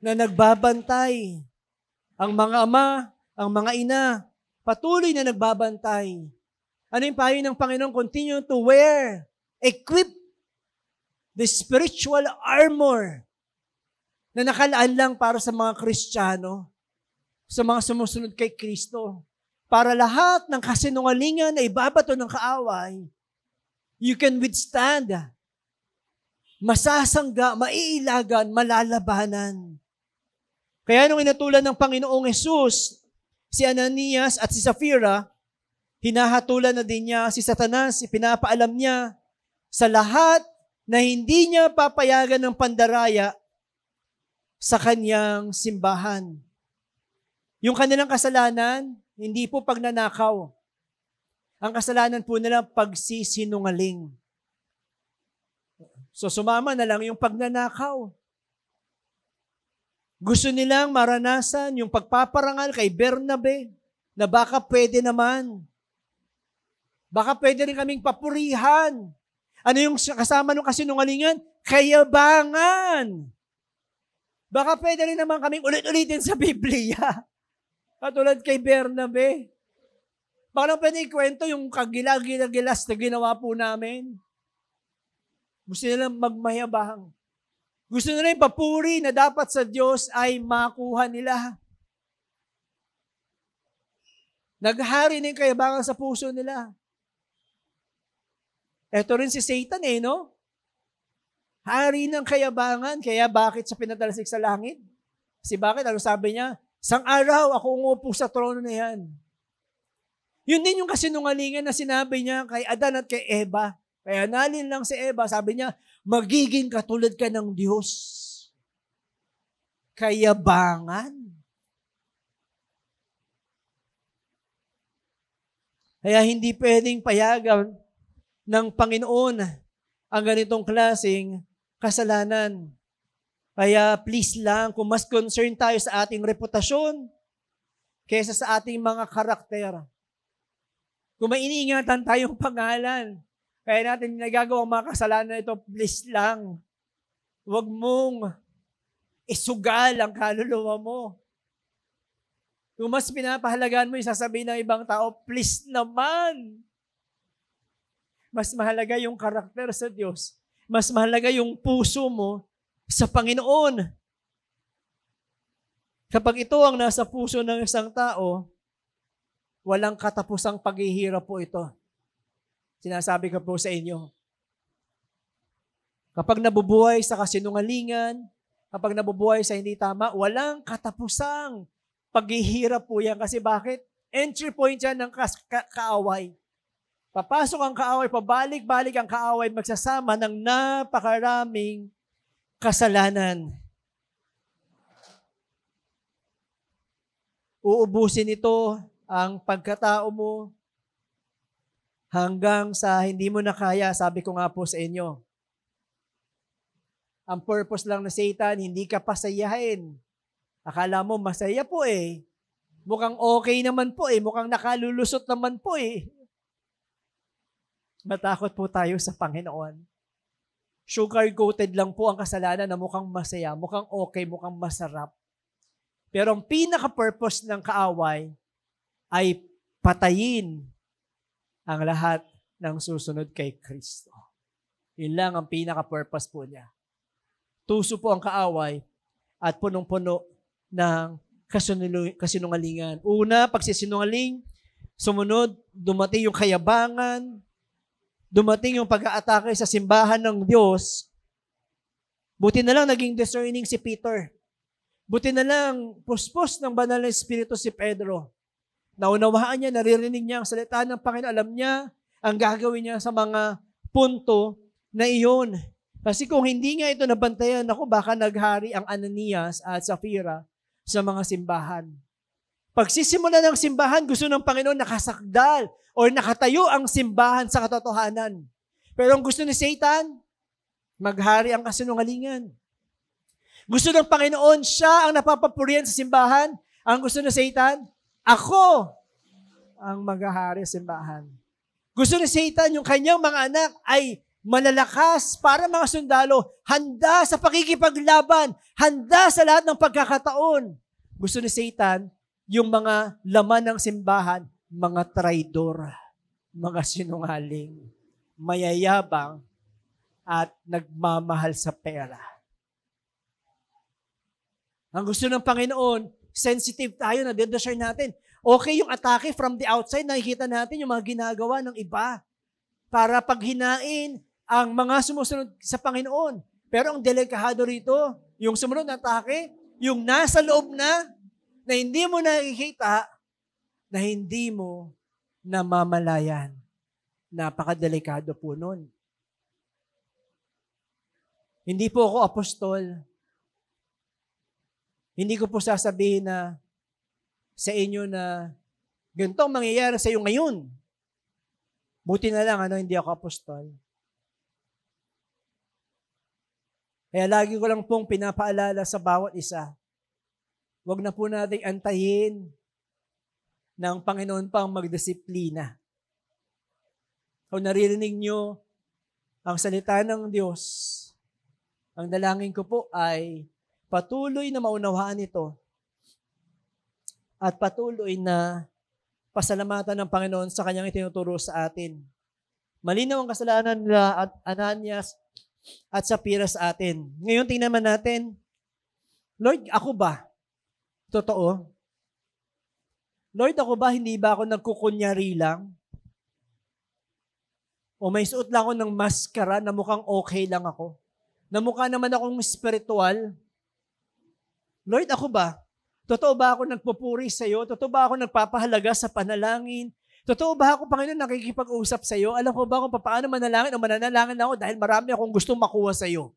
na nagbabantay. Ang mga ama, ang mga ina, patuloy na nagbabantay. Ano yung payo ng Panginoon? Continue to wear, equip the spiritual armor na nakalaan lang para sa mga Kristiyano, sa mga sumusunod kay Kristo. Para lahat ng kasinungalingan na ibabato ng kaaway, you can withstand, masasangga, maiilagan, malalabanan. Kaya nung inatulan ng Panginoong Jesus, si Ananias at si Sapphira, hinahatulan na din niya si Satanas, pinapaalam niya sa lahat na hindi niya papayagan ng pandaraya sa kanyang simbahan. Yung kanilang kasalanan, hindi po pagnanakaw. Ang kasalanan po nila pagsisinungaling. So sumama na lang yung pagnanakaw. Gusto nilang maranasan yung pagpaparangal kay Bernabe, na baka pwede naman. Baka pwede rin kaming papurihan. Ano yung kasama ng kasinungalingan? Kayabangan. Baka pwede rin naman kaming ulit-ulitin sa Biblia. Katulad kay Bernabe. Baka naman pwede ikwento yung kagilagilas na ginawa po namin. Gusto nila magmayabang. Gusto nila yung papuri na dapat sa Diyos ay makuha nila. Naghari na yung kayabangan sa puso nila. Ito rin si Satan no? Hari ng kayabangan, kaya bakit siya pinatalasik sa langit? Kasi bakit? Ano sabi niya? Sang araw, ako umupo sa trono na yan. Yun din yung kasinungalingan na sinabi niya kay Adan at kay Eva. Kaya nalin lang si Eva, sabi niya, magiging katulad ka ng Diyos. Kayabangan. Kaya hindi pwedeng payagan ng Panginoon ang ganitong klaseng kasalanan. Kaya please lang, kung mas concerned tayo sa ating reputasyon kaysa sa ating mga karakter. Kung mainiingatan tayong pangalan, kaya natin nagagawang mga kasalanan ito, please lang, huwag mong isugal ang kaluluwa mo. Kung mas pinapahalagaan mo yung sasabihin ng ibang tao, please naman. Mas mahalaga yung karakter sa Diyos. Mas mahalaga yung puso mo sa Panginoon. Kapag ito ang nasa puso ng isang tao, walang katapusang paghihirap po ito. Sinasabi ko po sa inyo. Kapag nabubuhay sa kasinungalingan, kapag nabubuhay sa hindi tama, walang katapusang paghihirap po yan. Kasi bakit? Entry point yan ng kaaway. Papasok ang kaaway, pabalik-balik ang kaaway, magsasama ng napakaraming kasalanan. Uubusin ito ang pagkatao mo hanggang sa hindi mo na kaya, sabi ko nga po sa inyo. Ang purpose lang ng Satan, hindi ka pasayahin. Akala mo masaya po Mukhang okay naman po mukhang nakalulusot naman po Matakot po tayo sa Panginoon. Sugar-coated lang po ang kasalanan na mukhang masaya, mukhang okay, mukhang masarap. Pero ang pinaka-purpose ng kaaway ay patayin ang lahat ng susunod kay Kristo. Yun lang ang pinaka-purpose po niya. Tuso po ang kaaway at punong-puno ng kasinungalingan. Una, pagsisinungaling. Sumunod, dumating yung kayabangan. Dumating yung pag-aatake sa simbahan ng Diyos. Buti na lang naging discerning si Peter. Buti na lang puspos ng banal na Espiritu si Pedro. Naunawaan niya, naririnig niya ang salita ng Panginoon. Alam niya ang gagawin niya sa mga punto na iyon. Kasi kung hindi nga ito nabantayan, baka naghari ang Ananias at Safira sa mga simbahan. Pagsisimula ng simbahan, gusto ng Panginoon nakasakdal o nakatayo ang simbahan sa katotohanan. Pero ang gusto ni Satan, maghari ang kasinungalingan. Gusto ng Panginoon, siya ang napapapurihan sa simbahan. Ang gusto ni Satan, ako ang maghahari sa simbahan. Gusto ni Satan, yung kanyang mga anak ay malalakas para mga sundalo, handa sa pakikipaglaban, handa sa lahat ng pagkakataon. Gusto ni Satan, yung mga laman ng simbahan, mga traidor, mga sinungaling, mayayabang, at nagmamahal sa pera. Ang gusto ng Panginoon, sensitive tayo, nadedashare natin. Okay yung atake from the outside, nakikita natin yung mga ginagawa ng iba para paghinain ang mga sumusunod sa Panginoon. Pero ang delikado rito, yung sumunod na atake, yung nasa loob na hindi mo nakikita, na hindi mo namamalayan. Napakadelikado po nun. Hindi po ako apostol. Hindi ko po sasabihin na sa inyo na ganito ang mangyayari sa iyo ngayon. Buti na lang, hindi ako apostol. Kaya lagi ko lang pong pinapaalala sa bawat isa, huwag na po nating antayin ng Panginoon pang magdisiplina. Kung naririnig nyo ang salita ng Diyos, ang dalangin ko po ay patuloy na maunawaan ito at patuloy na pasalamatan ng Panginoon sa kanyang itinuturo sa atin. Malinaw ang kasalanan nila at Ananias at Sapphira sa atin. Ngayon tingnan naman natin, Lord, ako ba? Totoo? Lord, ako ba, hindi ba ako nagkukunyari lang? O may suot lang ako ng maskara na mukhang okay lang ako? Na mukha naman akong spiritual? Lord, ako ba? Totoo ba ako nagpupuri sa iyo? Totoo ba ako nagpapahalaga sa panalangin? Totoo ba ako, Panginoon, nakikipag-usap sa iyo? Alam ko ba kung paano manalangin o mananalangin ako dahil marami akong gustong makuha sa iyo?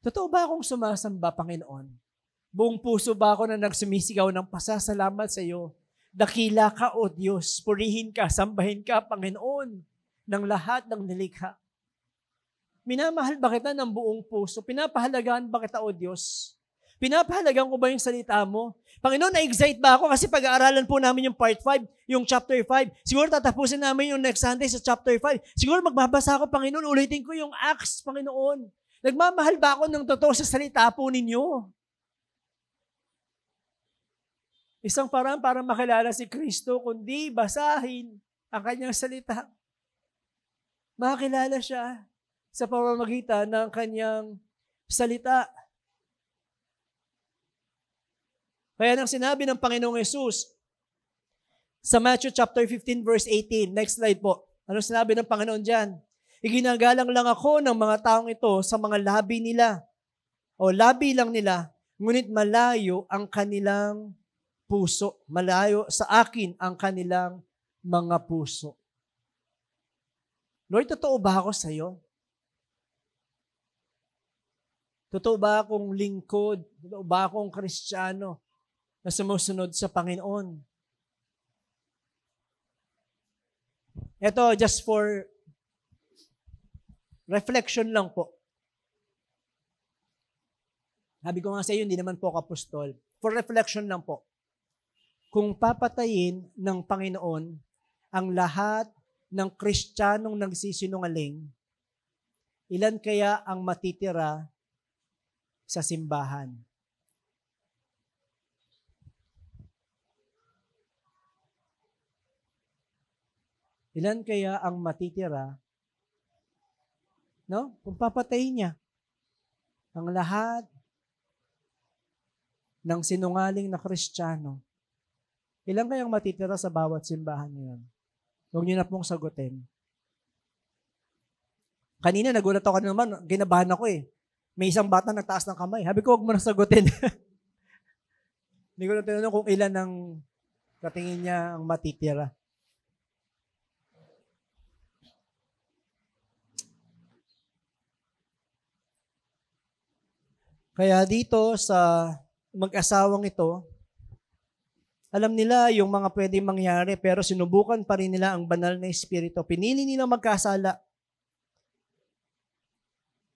Totoo ba akong sumasamba, Panginoon? Buong puso ba ako na nagsumisigaw ng pasasalamat sa iyo? Dakila ka, O Diyos, purihin ka, sambahin ka, Panginoon, ng lahat ng nilikha. Minamahal ba kita ng buong puso? Pinapahalagaan ba kita, O Diyos? Pinapahalagaan ko ba yung salita mo? Panginoon, na-excite ba ako? Kasi pag-aaralan po namin yung part 5, yung chapter 5. Siguro tatapusin namin yung next Sunday sa chapter 5. Siguro magbabasa ako, Panginoon, ulitin ko yung Acts, Panginoon. Nagmamahal ba ako ng totoo sa salita po ninyo? Isang paraan para makilala si Kristo, kundi basahin ang kanyang salita. Makakilala siya sa pamamagitan ng kanyang salita. Kaya nang sinabi ng Panginoong Yesus sa Matthew chapter 15 verse 18, next slide po. Anong sinabi ng Panginoon dyan? Iginagalang lang ako ng mga taong ito sa mga labi nila o labi lang nila, ngunit malayo ang kanilang puso. Malayo sa akin ang kanilang mga puso. Lord, totoo ba ako sa iyo? Totoo ba akong lingkod? Totoo ba akong Kristiyano na sumusunod sa Panginoon? Ito, just for reflection lang po. Sabi ko nga sa iyo, hindi naman po ako apostol. For reflection lang po. Kung papatayin ng Panginoon ang lahat ng Kristiyanong nagsisinungaling, ilan kaya ang matitira sa simbahan? Ilan kaya ang matitira? No? Kung papatayin niya ang lahat ng sinungaling na Kristiyano, ilan kayang matitira sa bawat simbahan ngayon? Huwag niyo na pong sagutin. Kanina nagulat ako naman, ginabahan ako eh. May isang bata nagtaas ng kamay. Sabi ko, huwag mo na sagutin. Hindi ko na tinanong kung ilan ang katingin niya ang matitira. Kaya dito sa mag-asawang ito, alam nila yung mga pwedeng mangyari pero sinubukan pa rin nila ang banal na espiritu. Pinili nila magkasala.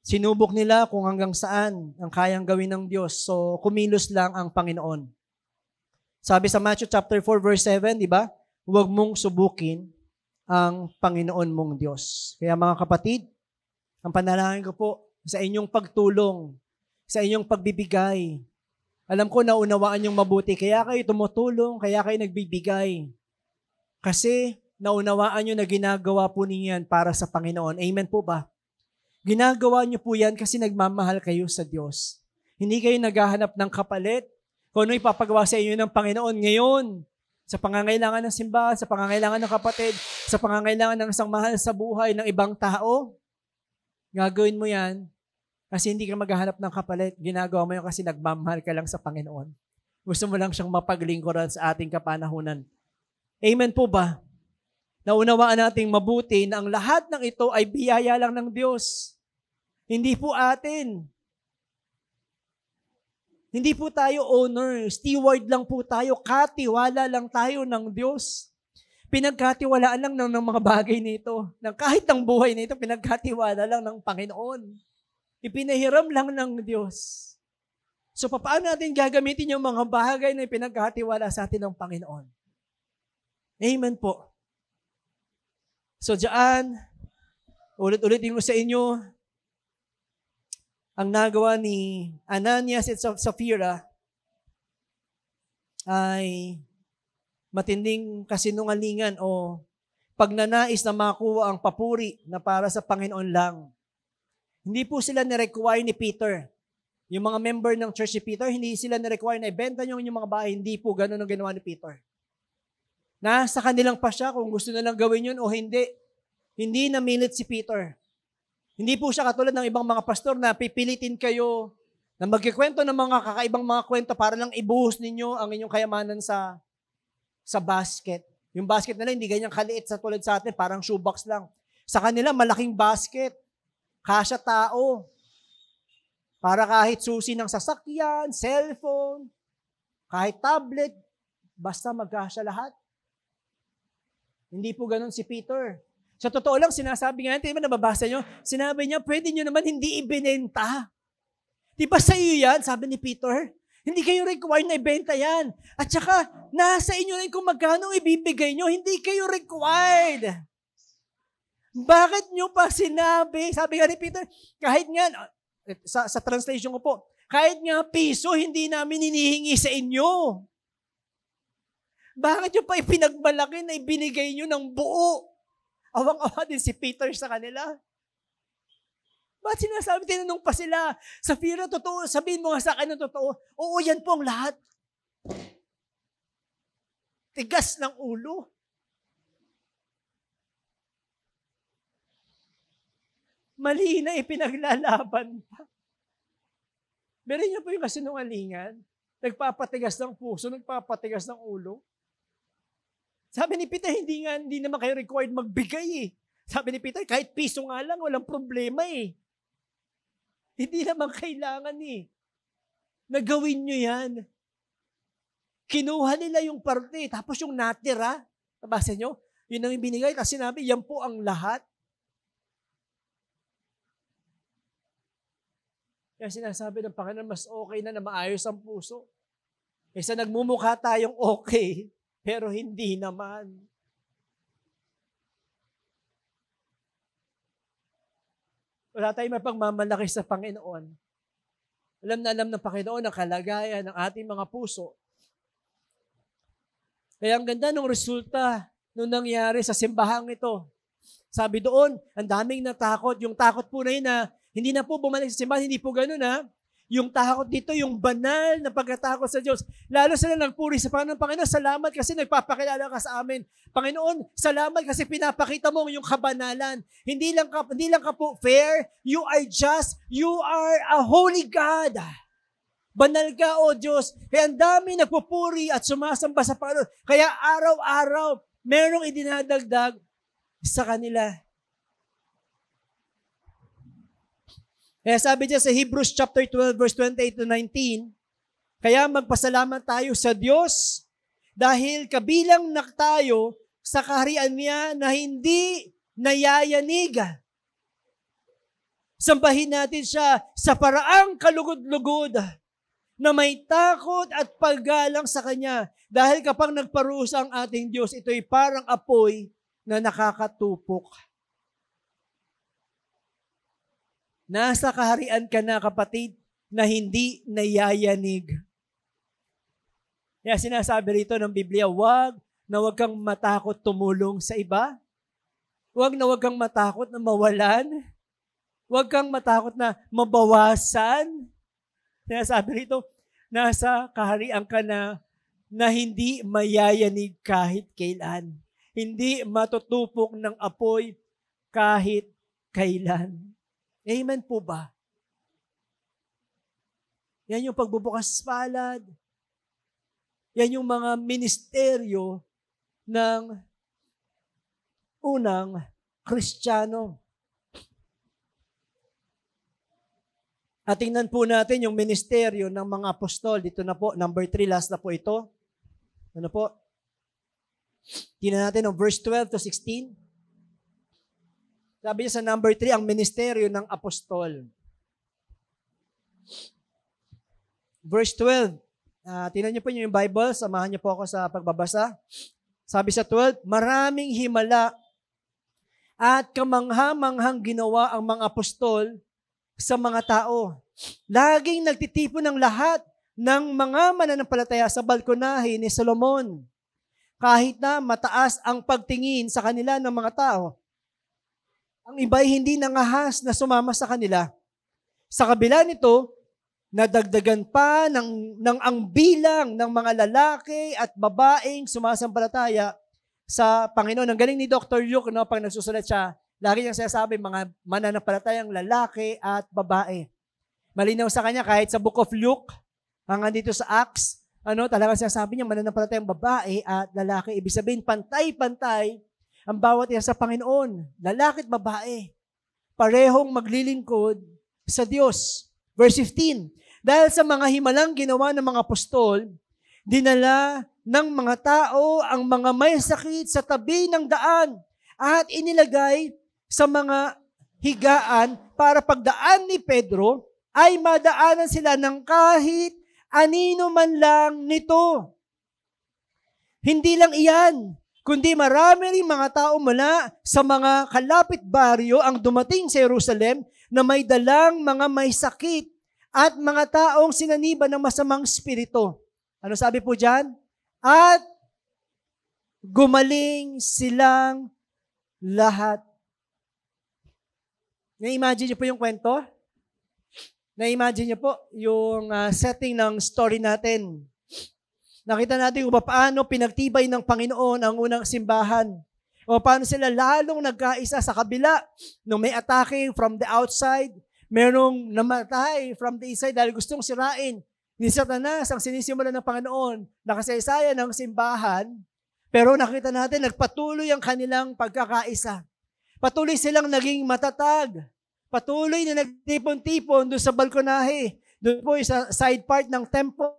Sinubok nila kung hanggang saan ang kayang gawin ng Diyos. So, kumilos lang ang Panginoon. Sabi sa Matthew chapter 4 verse 7, di ba? Huwag mong subukin ang Panginoon mong Diyos. Kaya mga kapatid, ang panalangin ko po sa inyong pagtulong, sa inyong pagbibigay. Alam ko naunawaan yung mabuti, kaya kayo tumutulong, kaya kayo nagbibigay. Kasi naunawaan nyo na ginagawa po niyan para sa Panginoon. Amen po ba? Ginagawa nyo po yan kasi nagmamahal kayo sa Diyos. Hindi kayo naghahanap ng kapalit. Kung ano ipapagawa sa inyo ng Panginoon ngayon, sa pangangailangan ng simbahan, sa pangangailangan ng kapatid, sa pangangailangan ng isang mahal sa buhay ng ibang tao, gagawin mo yan kasi hindi ka maghahanap ng kapalit. Ginagawa mo yun kasi nagmamahal ka lang sa Panginoon. Gusto mo lang siyang mapaglingkuran sa ating kapanahunan. Amen po ba? Naunawaan nating mabuti na ang lahat ng ito ay biyaya lang ng Diyos. Hindi po atin. Hindi po tayo owner. Steward lang po tayo. Katiwala lang tayo ng Diyos. Pinagkatiwalaan lang ng mga bagay nito. Kahit ang buhay nito, pinagkatiwala lang ng Panginoon. Ipinahiram lang ng Diyos. So, paano natin gagamitin yung mga bagay na ipinagkatiwala sa atin ng Panginoon? Amen po. So, diyan, ulit-ulitin ko sa inyo, ang nagawa ni Ananias at Sapphira ay matinding kasinungalingan o pagnanais na makuha ang papuri na para sa Panginoon lang. Hindi po sila ni-require ni Peter. Yung mga member ng church ni Peter, hindi sila ni-require na ibenta nyo yung mga bahay. Hindi po ganun ang ginawa ni Peter. Nasa kanilang pa siya kung gusto na lang gawin yun o hindi. Hindi namilit si Peter. Hindi po siya katulad ng ibang mga pastor na pipilitin kayo na magkikwento ng mga kakaibang mga kwento para lang ibuhos ninyo ang inyong kayamanan sa basket. Yung basket nila hindi ganyan kaliit sa tulad sa atin, parang shoebox lang. Sa kanila, malaking basket. Kasya tao. Para kahit susi ng sasakyan, cellphone, kahit tablet, basta magkasya lahat. Hindi po ganun si Peter. Sa totoo lang, sinasabi nga, hindi ba nababasa nyo? Sinabi niya, pwede nyo naman hindi ibinenta. Di ba sa iyo yan? Sabi ni Peter. Hindi kayo required na ibenta yan. At saka, nasa inyo rin kung magkano ibibigay nyo. Hindi kayo required. Bakit nyo pa sinabi? Sabi nga ni Peter, kahit nga, sa translation ko po, kahit nga piso, hindi namin hinihingi sa inyo. Bakit nyo pa ipinagmalaki na ibinigay nyo ng buo? Awang-awa din si Peter sa kanila. Ba't sinasabi, tinanong pa sila, Sapphira, totoo, sabihin mo nga sa akin ng totoo, oo, yan po ang lahat. Tigas ng ulo. Mali na ipinaglalaban pa. Meron niyo po yung kasinungalingan, nagpapatigas ng puso, nagpapatigas ng ulo. Sabi ni Peter, hindi naman kayo required magbigay eh. Sabi ni Peter, kahit piso nga lang, walang problema eh. Hindi naman kailangan eh. Nagawin nyo yan. Kinuha nila yung parte, tapos yung natira, nabasa nyo, yun ang ibinigay, kasi sinabi, yan po ang lahat. Kaya sinasabi ng Panginoon, mas okay na maayos ang puso. Kaysa nagmumukha tayong okay, pero hindi naman. Wala tayong mapagmamalaki sa Panginoon. Alam na alam ng Panginoon ang kalagayan ng ating mga puso. Kaya ang ganda ng resulta nung nangyari sa simbahang ito. Sabi doon, ang daming natakot. Yung takot po na yun na hindi na po bumalik sa simbahan, hindi po ganun ha. Yung takot dito, yung banal na pagkatakot sa Diyos. Lalo sila nagpuri sa Panginoon. Panginoon, salamat kasi nagpapakilala ka sa amin. Panginoon, salamat kasi pinapakita mo yung kabanalan. Hindi lang ka po fair. You are just. You are a holy God. Banal ka, O Diyos. Kaya ang dami nagpupuri at sumasamba sa Panginoon. Kaya araw-araw, merong idinadagdag sa kanila. Kaya sabi niya sa Hebrews chapter 12 verse 28 to 19, kaya magpasalamat tayo sa Diyos dahil kabilang na tayo sa kaharian niya na hindi nayayanig. Sambahin natin siya sa paraang kalugod-lugod na may takot at paggalang sa Kanya. Dahil kapag nagparusa ang ating Diyos, ito'y parang apoy na nakakatupok. Nasa kaharian ka na, kapatid, na hindi nayayanig. Kaya sinasabi rito ng Biblia, wag kang matakot tumulong sa iba. Wag kang matakot na mawalan. Wag kang matakot na mabawasan. Sinasabi rito, nasa kaharian ka na hindi mayayanig kahit kailan. Hindi matutupok ng apoy kahit kailan. Amen po ba? Yan yung pagbubukas palad. Yan yung mga ministeryo ng unang Kristiyano. At tingnan po natin yung ministeryo ng mga apostol. Dito na po, number 3, last na po ito. Ano po? Tingnan natin ang verse 12 to 16. Sabi niya sa number 3, ang ministeryo ng apostol. verse 12. Tingnan niyo po yung Bible, samahan niyo po ako sa pagbabasa. Sabi sa 12, maraming himala at kamangha-manghang ginawa ang mga apostol sa mga tao. Laging nagtitipon ng lahat ng mga mananampalataya sa balkonahe ni Solomon. Kahit na mataas ang pagtingin sa kanila ng mga tao, ang iba'y hindi nangahas na sumama sa kanila. Sa kabila nito, nadagdagan pa ng ang bilang ng mga lalaki at babaeng sumasampalataya sa Panginoon. Ang galing ni Dr. Luke, pag nagsusulat siya, lagi niyang sinasabi, mga mananampalatayang lalaki at babae. Malinaw sa kanya, kahit sa Book of Luke, hanggang dito sa Acts, talagang sinasabi niya, mananampalatayang babae at lalaki. Ibig sabihin, pantay-pantay ang bawat isa sa Panginoon. Lalaki at babae. Parehong maglilingkod sa Diyos. Verse 15, dahil sa mga himalang ginawa ng mga apostol, dinala ng mga tao ang mga may sakit sa tabi ng daan at inilagay sa mga higaan para pagdaan ni Pedro ay madaanan sila ng kahit anino man lang nito. Hindi lang iyan, kundi marami ring mga tao mula sa mga kalapit baryo ang dumating sa Jerusalem na may dalang mga may sakit at mga taong sinaniban ng masamang spirito. Ano sabi po dyan? At gumaling silang lahat. Na-imagine niyo po yung kwento? Na-imagine niyo po yung setting ng story natin. Nakita natin kung paano pinagtibay ng Panginoon ang unang simbahan. O paano sila lalong nagkaisa sa kabila nung may atake from the outside. Merong namatay from the inside dahil gustong sirain ni Satanas ang sinisimula ng Panginoon na kasaysayan ng simbahan. Pero nakita natin, nagpatuloy ang kanilang pagkakaisa. Patuloy silang naging matatag. Patuloy na nagtipon-tipon doon sa balkonahe. Doon po sa side part ng temple.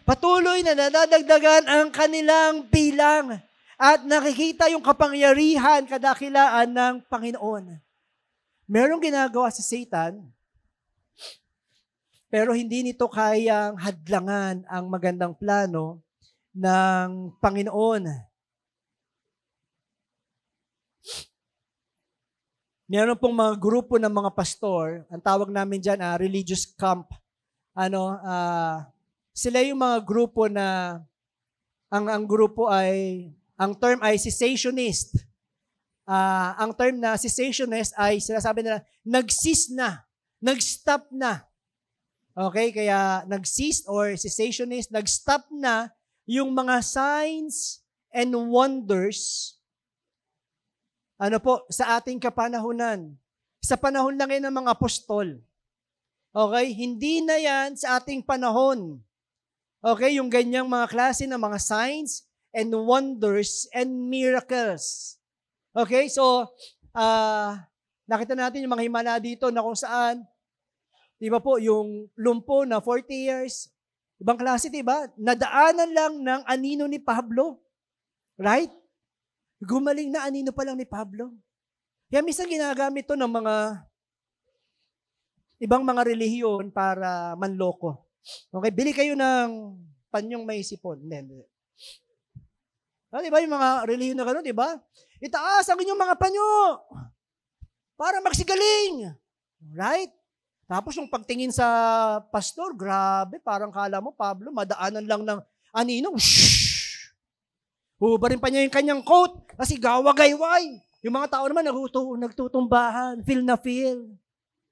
Patuloy na nadadagdagan ang kanilang bilang. At nakikita yung kapangyarihan, kadakilaan ng Panginoon. Merong ginagawa si Satan, pero hindi nito kayang hadlangan ang magandang plano ng Panginoon. Meron pong mga grupo ng mga pastor, ang tawag namin dyan, religious camp. Sila yung mga grupo na, ang grupo ay, ang term ay cessationist. Ang term na cessationist ay sinasabi nila, nag-cease na, nag-stop na. Okay, kaya nag-cease or cessationist, nag-stop na yung mga signs and wonders sa ating kapanahunan. Sa panahon lang yan ng mga apostol. Okay, hindi na yan sa ating panahon. Okay, yung ganyang mga klase ng mga signs and wonders and miracles. Okay, so, nakita natin yung mga himala dito na kung saan, di ba po, yung lumpo na 40 years, ibang klase, di ba? Nadaanan lang ng anino ni Pablo. Right? Gumaling na anino pa lang ni Pablo. Kaya minsan ginagamit to ng mga ibang mga relihiyon para manloko. Okay, bili kayo ng panyong may sipon. Hindi. Di ba yung mga relihiyon na gano'n, di ba? Itaas ang inyong mga panyo para magsigaling. Right? Tapos yung pagtingin sa pastor, grabe, parang kala mo, Pablo, madaanan lang ng anino. Shhh! Hubarin pa niya yung kanyang coat kasi gawa-gayway. Yung mga tao naman nagtutumbahan, feel.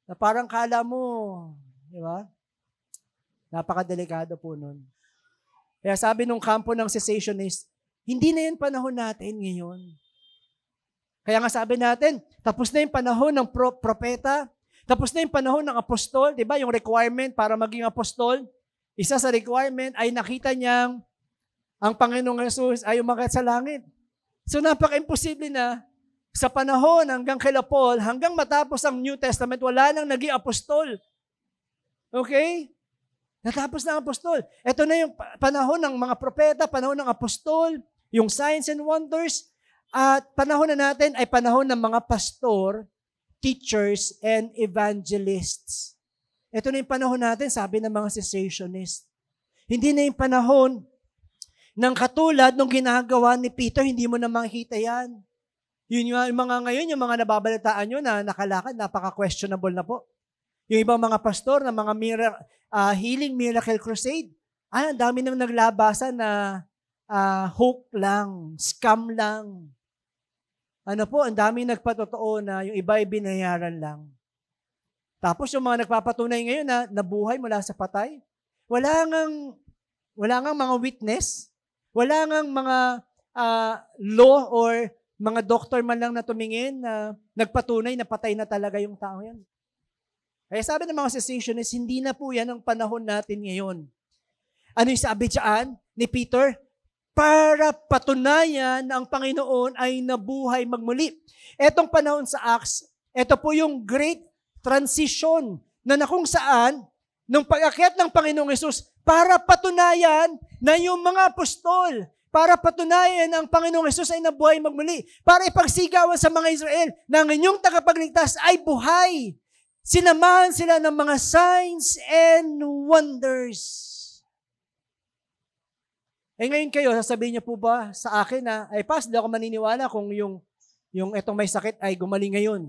Na parang kala mo, di ba? Napakadelikado po nun. Kaya sabi nung kampo ng cessationist, hindi na yan panahon natin ngayon. Kaya nga sabi natin, tapos na yung panahon ng propeta, tapos na yung panahon ng apostol, di ba? Yung requirement para maging apostol, isa sa requirement ay nakita niyang ang Panginoong Jesus ay umakyat sa langit. So napaka-imposible na sa panahon hanggang kay Paul, hanggang matapos ang New Testament, wala nang naging apostol. Okay? Natapos na ang apostol. Ito na yung panahon ng mga propeta, panahon ng apostol, yung signs and wonders, at panahon na natin ay panahon ng mga pastor, teachers, and evangelists. Ito na yung panahon natin, sabi ng mga cessationist. Hindi na yung panahon ng katulad nung ginagawa ni Peter, hindi mo na makikita yan. Yun yung mga ngayon, yung mga nababalitaan nyo na nakalakad, napaka-questionable na po. Yung ibang mga pastor na mga healing miracle crusade, ang dami nang naglabasan na hope lang, scam lang. Ano po, ang dami nagpatotoo na yung iba ay binayaran lang. Tapos yung mga nagpapatunay ngayon na nabuhay mula sa patay, wala ngang mga witness, wala ngang mga law or mga doktor man lang na tumingin na nagpatunay na patay na talaga yung tao yan. Kaya sabi ng mga cessationists, hindi na po yan ang panahon natin ngayon. Ano yung sabi dyan ni Peter? Para patunayan na ang Panginoon ay nabuhay magmuli. Etong panahon sa Acts, ito po yung great transition na kung saan, nung pag-akyat ng Panginoong Hesus, para patunayan na yung mga apostol, para patunayan na ang Panginoong Hesus ay nabuhay magmuli, para ipagsigawan sa mga Israel na ang inyong tagapagligtas ay buhay. Sinamahan sila ng mga signs and wonders. Ngayon kayo, sasabihin niyo po ba sa akin na, Pas, di ako maniniwala kung yung etong may sakit ay gumaling ngayon.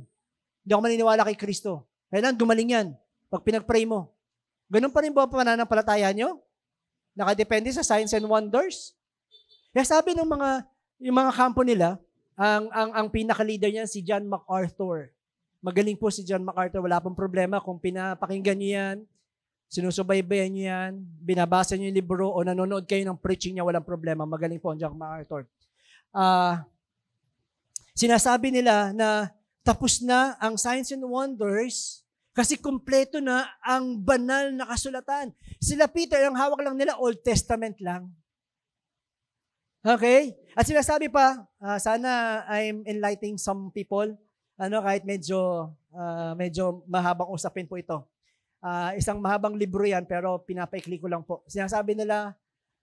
Hindi ako maniniwala kay Kristo. Kailan gumaling yan? Pag pinag-pray mo. Ganun pa rin ba pananampalataya nyo? Nakadepende sa signs and wonders? Kaya sabi ng yung mga kampo nila, ang pinaka-leader niya si John MacArthur. Magaling po si John MacArthur. Wala pong problema kung pinapakinggan niyo yan, sinusubaybayan niyo yan, binabasa niyo yung libro o nanonood kayo ng preaching niya, walang problema. Magaling po ang John MacArthur. Sinasabi nila na tapos na ang signs and wonders kasi kumpleto na ang banal na kasulatan. Sila Peter, ang hawak lang nila, Old Testament lang. Okay? At sinasabi pa, sana I'm enlightening some people, kahit medyo mahabang usapin po ito. Isang mahabang libro yan, pero pinapaikli ko lang po. Sinasabi nila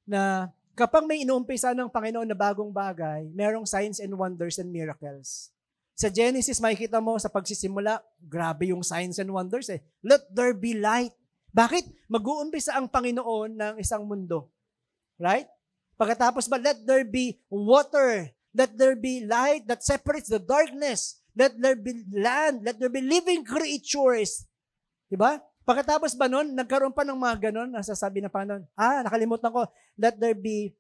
na kapag may inuumpisa ng Panginoon na bagong bagay, merong signs and wonders and miracles. Sa Genesis, makikita mo sa pagsisimula, grabe yung signs and wonders eh. Let there be light. Bakit? Mag-uumpisa ang Panginoon ng isang mundo. Right? Pagkatapos ba, let there be water. Let there be light that separates the darkness. Let there be land. Let there be living creatures. Diba? Pagkatapos ba nun, nagkaroon pa ng mga ganon, nasasabi na pa nun, nakalimutan ko, let there be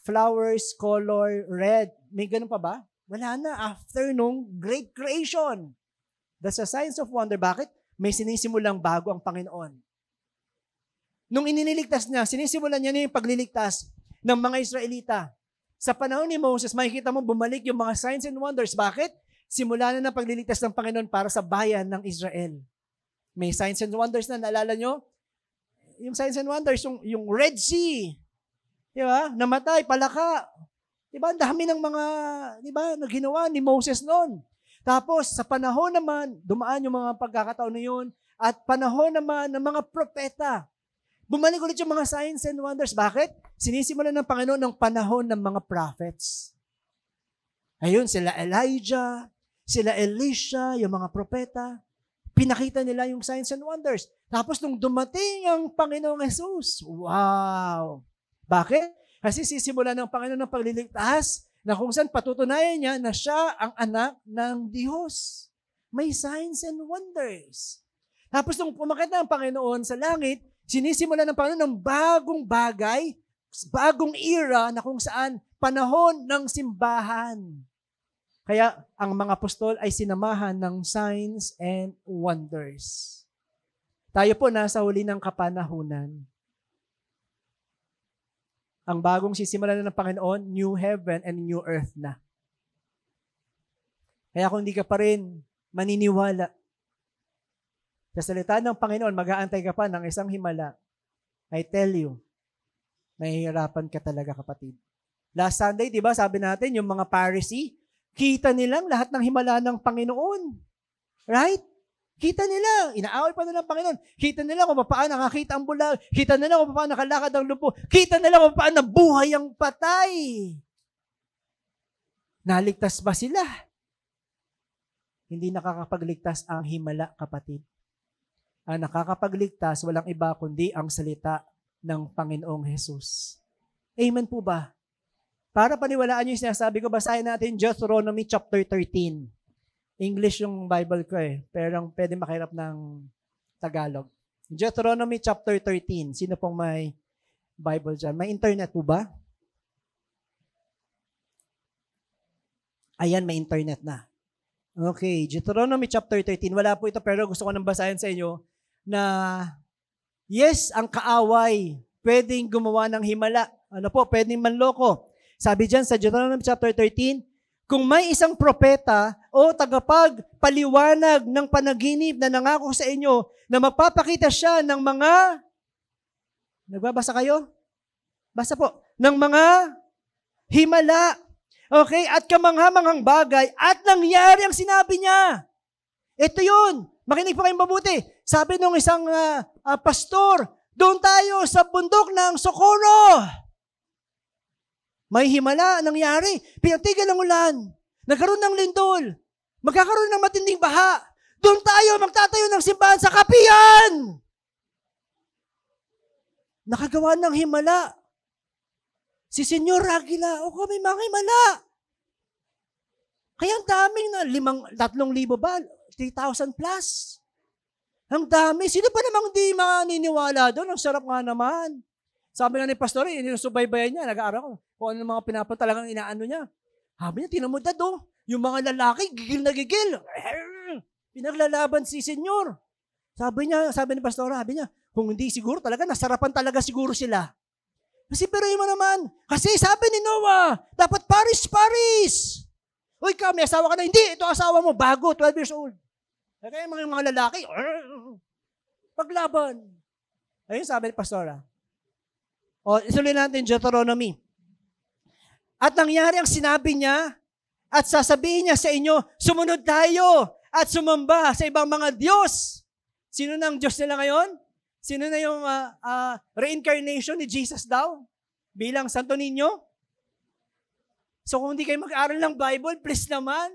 flowers, color, red. May ganon pa ba? Wala na. After nung great creation. That's a signs of wonder. Bakit? May sinisimulang bago ang Panginoon. Nung ininiligtas niya, sinisimulan niya na yung pagliligtas ng mga Israelita. Sa panahon ni Moses, makikita mo bumalik yung mga signs and wonders. Bakit? Simula na ng pagliligtas ng Panginoon para sa bayan ng Israel. May signs and wonders na, naalala nyo? Yung signs and wonders, yung Red Sea. Diba? Namatay, palaka. Diba? Ang dami ng mga, ginawa ni Moses noon. Tapos, sa panahon naman, dumaan yung mga pagkakataon na yun, at panahon naman ng mga propeta. Bumalik ulit yung mga signs and wonders. Bakit? Sinisimulan ng Panginoon ng panahon ng mga prophets. Ayun, sila Elijah, sila Elisha, yung mga propeta. Pinakita nila yung signs and wonders. Tapos, nung dumating ang Panginoong Jesus, wow! Bakit? Kasi sisimulan ng Panginoon ng pagliligtas na kung saan patutunayan niya na siya ang anak ng Diyos. May signs and wonders. Tapos nung pumakit na ang Panginoon sa langit, sinisimulan ng Panginoon ng bagong bagay, bagong era na kung saan panahon ng simbahan. Kaya ang mga apostol ay sinamahan ng signs and wonders. Tayo po nasa huli ng kapanahunan. Ang bagong sisimulan ng Panginoon, new heaven and new earth na. Kaya kung hindi ka pa rin maniniwala sa salita ng Panginoon, mag-aantay ka pa ng isang himala, I tell you, mahihirapan ka talaga, kapatid. Last Sunday, di ba, sabi natin, yung mga Pharisee, kita nilang lahat ng himala ng Panginoon. Right? Kita nila, inaaway pa nila ang Panginoon. Kita nila kung paano nakakita ang bulag. Kita nila kung paano nakalakad ang lumpo. Kita nila kung paano buhay ang patay. Naligtas ba sila? Hindi nakakapagligtas ang himala, kapatid. Ang nakakapagligtas, walang iba kundi ang salita ng Panginoong Jesus. Amen po ba? Para paniwalaan niyo yung sinasabi ko, basahin natin Deuteronomy chapter 13. English yung Bible ko pero pwede makahirap ng Tagalog. Deuteronomy chapter 13. Sino pong may Bible dyan? May internet po ba? Ayan, may internet na. Okay, Deuteronomy chapter 13. Wala po ito pero gusto ko nang basahin sa inyo na yes, ang kaaway pwedeng gumawa ng himala. Ano po, pwedeng manloko. Sabi dyan sa Deuteronomy chapter 13, kung may isang propeta o tagapagpaliwanag ng panaginip na nangako sa inyo na magpapakita siya ng mga, nagbabasa kayo? Basa po, ng mga himala. Okay, at kamangha-manghang bagay at nangyari ang sinabi niya. Ito yun. Makinig pa kayong mabuti. Sabi nung isang pastor, doon tayo sa bundok ng Socorro. May himala nangyari. Pinatigil ang ulan. Nagkaroon ng lindol. Magkakaroon ng matinding baha. Doon tayo magtatayo ng simbahan sa Kapihan. Nakagawa ng himala. Si Senyor Aguila, o may mga himala. Kaya ang daming na 3,000 ba? 3,000 plus. Ang dami. Sino pa namang di maniniwala doon? Ang sarap nga naman. Sabi nga ni Pastor, sinusubaybayan niya, nag-aaral ko. Kung ano mga pinapatalagang inaano niya. Sabi niya, tinan mo dad, yung mga lalaki, gigil na gigil. Pinaglalaban si Senyor. Sabi ni Pastor, sabi niya, kung hindi siguro talaga, nasarapan talaga siguro sila. Kasi pero mo naman, kasi sabi ni Noah, dapat Paris. Uy, may asawa ka na. Hindi, ito asawa mo, bago, 12 years old. Kaya mga lalaki, paglaban. Ayun sabi ni Pastora. O, isuloy natin Deuteronomy. At nangyari ang sinabi niya, at sasabihin niya sa inyo, sumunod tayo at sumamba sa ibang mga Diyos. Sino nang Diyos nila ngayon? Sino na yung reincarnation ni Jesus daw? Bilang Santo Niño? So kung hindi kayo mag-aaral ng Bible, please naman.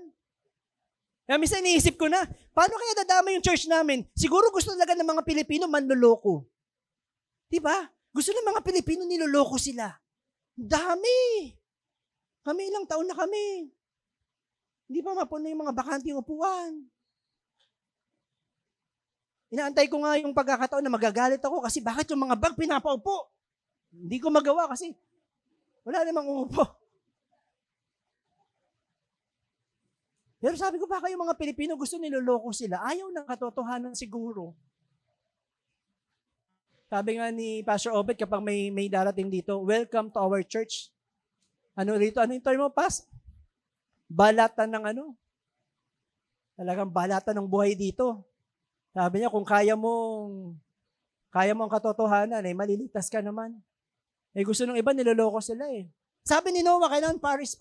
Kaya minsan iniisip ko na, paano kaya dadama yung church namin? Siguro gusto talaga ng mga Pilipino manloloko. Diba? Gusto ng mga Pilipino niloloko sila. Dami. Kami ilang taon na kami. Hindi pa mapuno yung mga bakanting upuan. Inaantay ko nga yung pagkakataon na magagalit ako kasi bakit yung mga bag pinapaupo? Hindi ko magawa kasi wala namang uupo. Pero sabi ko, baka yung mga Pilipino gusto niloloko sila. Ayaw ng katotohanan siguro. Sabi nga ni Pastor Obed, kapag may darating dito, welcome to our church. Ano rito? Ano yung term mo, Pas? Balatan ng ano? Talagang balatan ng buhay dito. Sabi niya, kung kaya mo ang katotohanan, maliligtas ka naman. Gusto ng iba, niloloko sila Sabi ni Noah, kailangan Paris.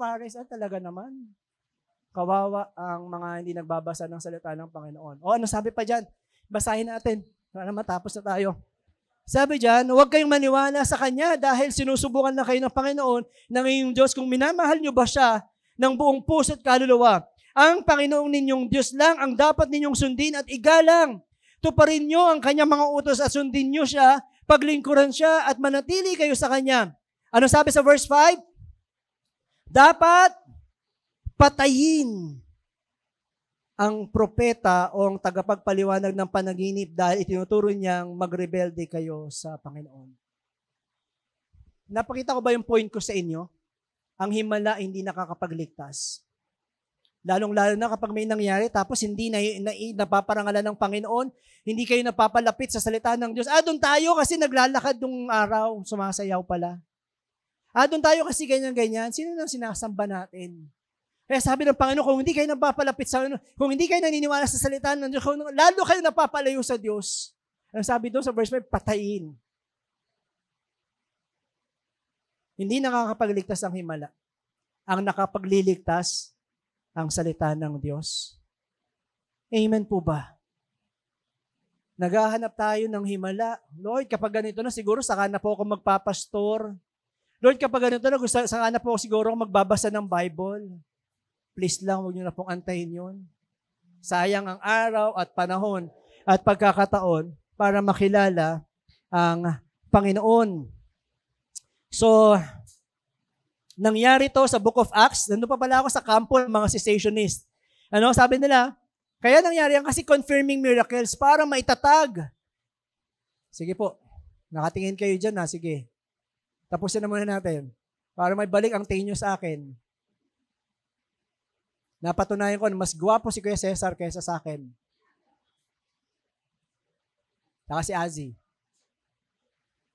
Talaga naman. Kawawa ang mga hindi nagbabasa ng salita ng Panginoon. O ano sabi pa dyan? Basahin natin para matapos na tayo. Sabi dyan, huwag kayong maniwala sa Kanya dahil sinusubukan na kayo ng Panginoon ng iyong Diyos kung minamahal nyo ba siya ng buong puso at kaluluwa. Ang Panginoong ninyong Diyos lang ang dapat ninyong sundin at igalang. Tuparin nyo ang Kanyang mga utos at sundin nyo siya, paglingkuran siya at manatili kayo sa Kanya. Ano sabi sa verse 5? Dapat patayin ang propeta o ang tagapagpaliwanag ng panaginip dahil itinuturo niyang magrebelde kayo sa Panginoon. Napakita ko ba yung point ko sa inyo? Ang himala hindi nakakapagligtas. Lalong-lalo na kapag may nangyari tapos hindi napaparangalan ng Panginoon, hindi kayo napapalapit sa salita ng Diyos. Doon tayo kasi naglalakad nung araw, sumasayaw pala. Doon tayo kasi ganyan-ganyan. Sino nang sinasamba natin? Kaya sabi ng Panginoon, kung hindi kayo napapalapit sa kung hindi kayo naniniwala sa salita ng Diyos, lalo kayo napapalayo sa Diyos. Ang sabi doon sa verse 5, patayin. Hindi nakakapagligtas ang himala. Ang nakapagliligtas, ang salita ng Diyos. Amen po ba? Naghahanap tayo ng himala. Lord, kapag ganito na, siguro saka na po ako magpapastor. Lord, kapag ganito na, saka na po siguro ako magbabasa ng Bible. Please lang, huwag nyo na pong antayin yun. Sayang ang araw at panahon at pagkakataon para makilala ang Panginoon. So, nangyari to sa Book of Acts. Nandun pa pala ako sa kampo ng mga cessationist. Sabi nila, kaya nangyari yan kasi confirming miracles para maitatag. Sige po, nakatingin kayo dyan ha, sige. Tapusin na muna natin. Para may balik ang tingin nyo sa akin. Napatunayan ko na mas gwapo si Kuya Cesar kaysa sa akin. Saka si Azzy.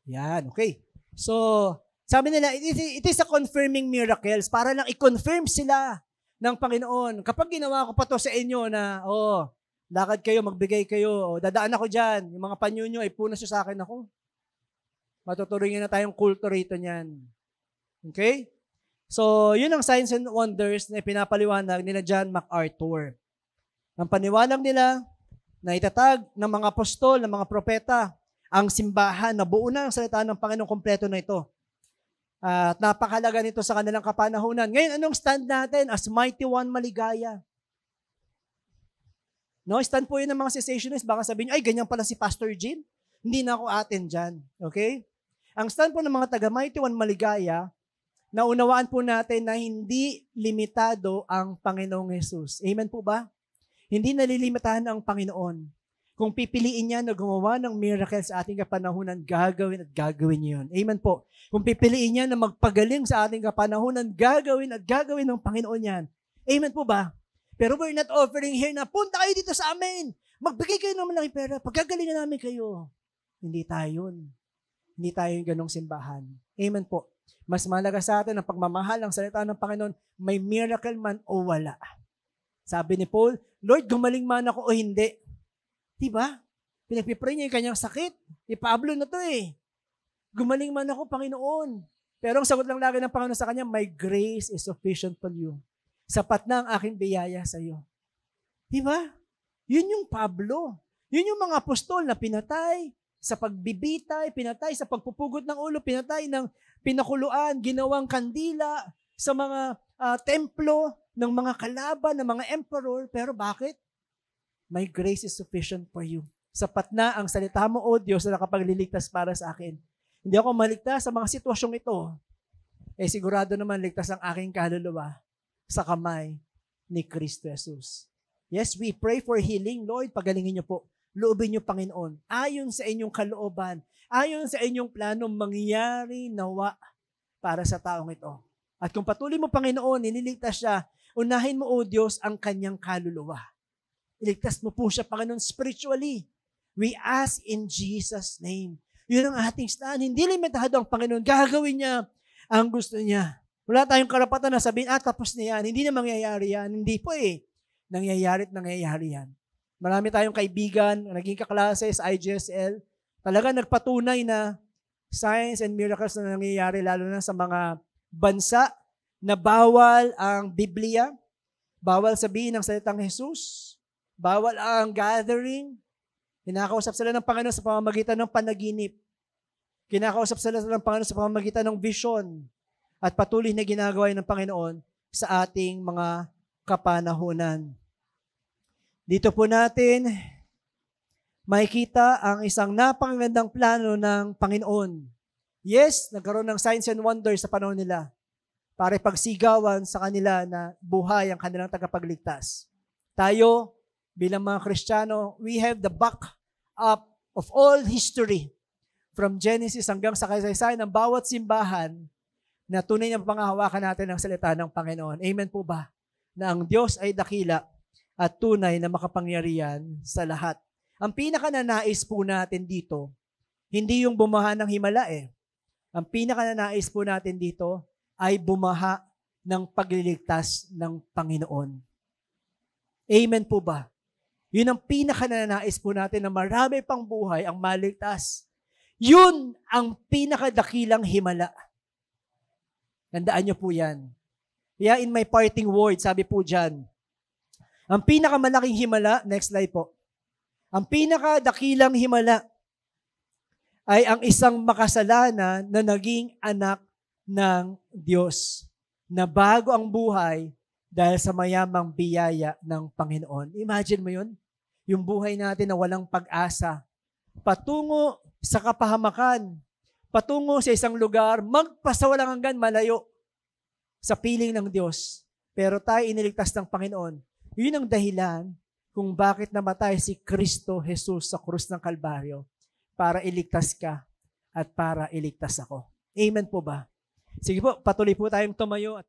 Yan, okay. So, sabi nila, it is a confirming miracles para lang i-confirm sila ng Panginoon. Kapag ginawa ko pa to sa inyo na, lakad kayo, magbigay kayo, dadaan ako dyan, yung mga panyo nyo, punas nyo sa akin ako. Matutuloy na tayong kulto rito niyan. Okay? So, yun ang signs and wonders na pinapaliwanag nila John MacArthur. Ang paniwalag nila na itatag ng mga apostol, ng mga propeta, ang simbahan na buo na ang salita ng Panginoon kompleto na ito. At napakahalaga nito sa kanilang kapanahunan. Ngayon, anong stand natin as Mighty One Maligaya? Stand po yun ng mga cessationists. Baka sabihin nyo, ay, ganyan pala si Pastor Jean. Hindi na ako atin dyan. Okay? Ang stand po ng mga taga Mighty One Maligaya, naunawaan po natin na hindi limitado ang Panginoong Jesus. Amen po ba? Hindi nalilimitahan ang Panginoon. Kung pipiliin niya na gumawa ng miracle sa ating kapanahunan, gagawin at gagawin niya yun. Amen po. Kung pipiliin niya na magpagaling sa ating kapanahunan, gagawin at gagawin ng Panginoon yan. Amen po ba? Pero we're not offering here na punta kayo dito sa amin. Magbigay kayo ng malaking pera. Pagkagalingan namin kayo. Hindi tayo yun. Hindi tayo yung ganong simbahan. Amen po. Mas malaga sa atin ang pagmamahal ng salita ng Panginoon, may miracle man o wala. Sabi ni Paul, Lord, gumaling man ako o hindi. Diba? Pinagpipray niya yung kanyang sakit. Pablo na to eh. Gumaling man ako, Panginoon. Pero ang sagot lang lagi ng Panginoon sa kanya, my grace is sufficient for you. Sapat na ang aking biyaya sa iyo. Diba? Yun yung Pablo. Yun yung mga apostol na pinatay sa pagbibitay, pinatay sa pagpupugod ng ulo, pinatay ng pinakuluan, ginawang kandila sa mga templo ng mga kalaban, ng mga emperor. Pero bakit? My grace is sufficient for you. Sapat na ang salita mo, O Diyos, na nakapagliligtas para sa akin. Hindi ako maligtas sa mga sitwasyong ito. Sigurado naman ligtas ang aking kaluluwa sa kamay ni Kristo Jesus. Yes, we pray for healing. Lord, pagalingin niyo po. Loobin niyo, Panginoon. Ayon sa inyong kalooban, ayon sa inyong plano, mangyari nawa para sa taong ito. At kung patuloy mo, Panginoon, nililigtas siya, unahin mo, O Diyos, ang kanyang kaluluwa. Iligtas mo po siya, Panginoon, spiritually. We ask in Jesus' name. Yun ang ating stand. Hindi limitado ang Panginoon. Gagawin niya ang gusto niya. Wala tayong karapatan na sabihin, tapos na yan. Hindi na mangyayari yan. Hindi po eh. Nangyayari at nangyayari yan. Marami tayong kaibigan, naging kaklase sa IGSL. Talaga nagpatunay na signs and miracles na nangyayari, lalo na sa mga bansa na bawal ang Biblia, bawal sabihin ang salitang Jesus, bawal ang gathering. Kinakausap sila ng Panginoon sa pamamagitan ng panaginip. Kinakausap sila ng Panginoon sa pamamagitan ng vision. At patuloy na ginagawa ng Panginoon sa ating mga kapanahunan. Dito po natin makikita ang isang napakagandang plano ng Panginoon. Yes, nagkaroon ng signs and wonders sa panahon nila para ipagsigawan sa kanila na buhay ang kanilang tagapagligtas. Tayo, bilang mga Kristiyano, we have the backup of all history from Genesis hanggang sa kasaysayan ng bawat simbahan na tunay na pangahawakan natin ang salita ng Panginoon. Amen po ba? Na ang Diyos ay dakila at tunay na makapangyarihan sa lahat. Ang pinakananais po natin dito, hindi yung bumaha ng Himala eh. Ang pinakananais po natin dito ay bumaha ng pagliligtas ng Panginoon. Amen po ba? Yun ang pinakananais po natin na marami pang buhay ang maligtas. Yun ang pinakadakilang himala. Tandaan niyo po yan. Kaya in my parting word, sabi po dyan, ang pinakamalaking himala, next slide po, ang pinakadakilang himala ay ang isang makasalanan na naging anak ng Diyos na bago ang buhay dahil sa mayamang biyaya ng Panginoon. Imagine mo yun? Yung buhay natin na walang pag-asa, patungo sa kapahamakan, patungo sa isang lugar, magpasawalang hanggan malayo sa piling ng Diyos. Pero tayo iniligtas ng Panginoon. Yun ang dahilan kung bakit namatay si Kristo Jesus sa krus ng Kalbaryo, para iligtas ka at para iligtas ako. Amen po ba? Sige po, patuloy po tayong tumayo.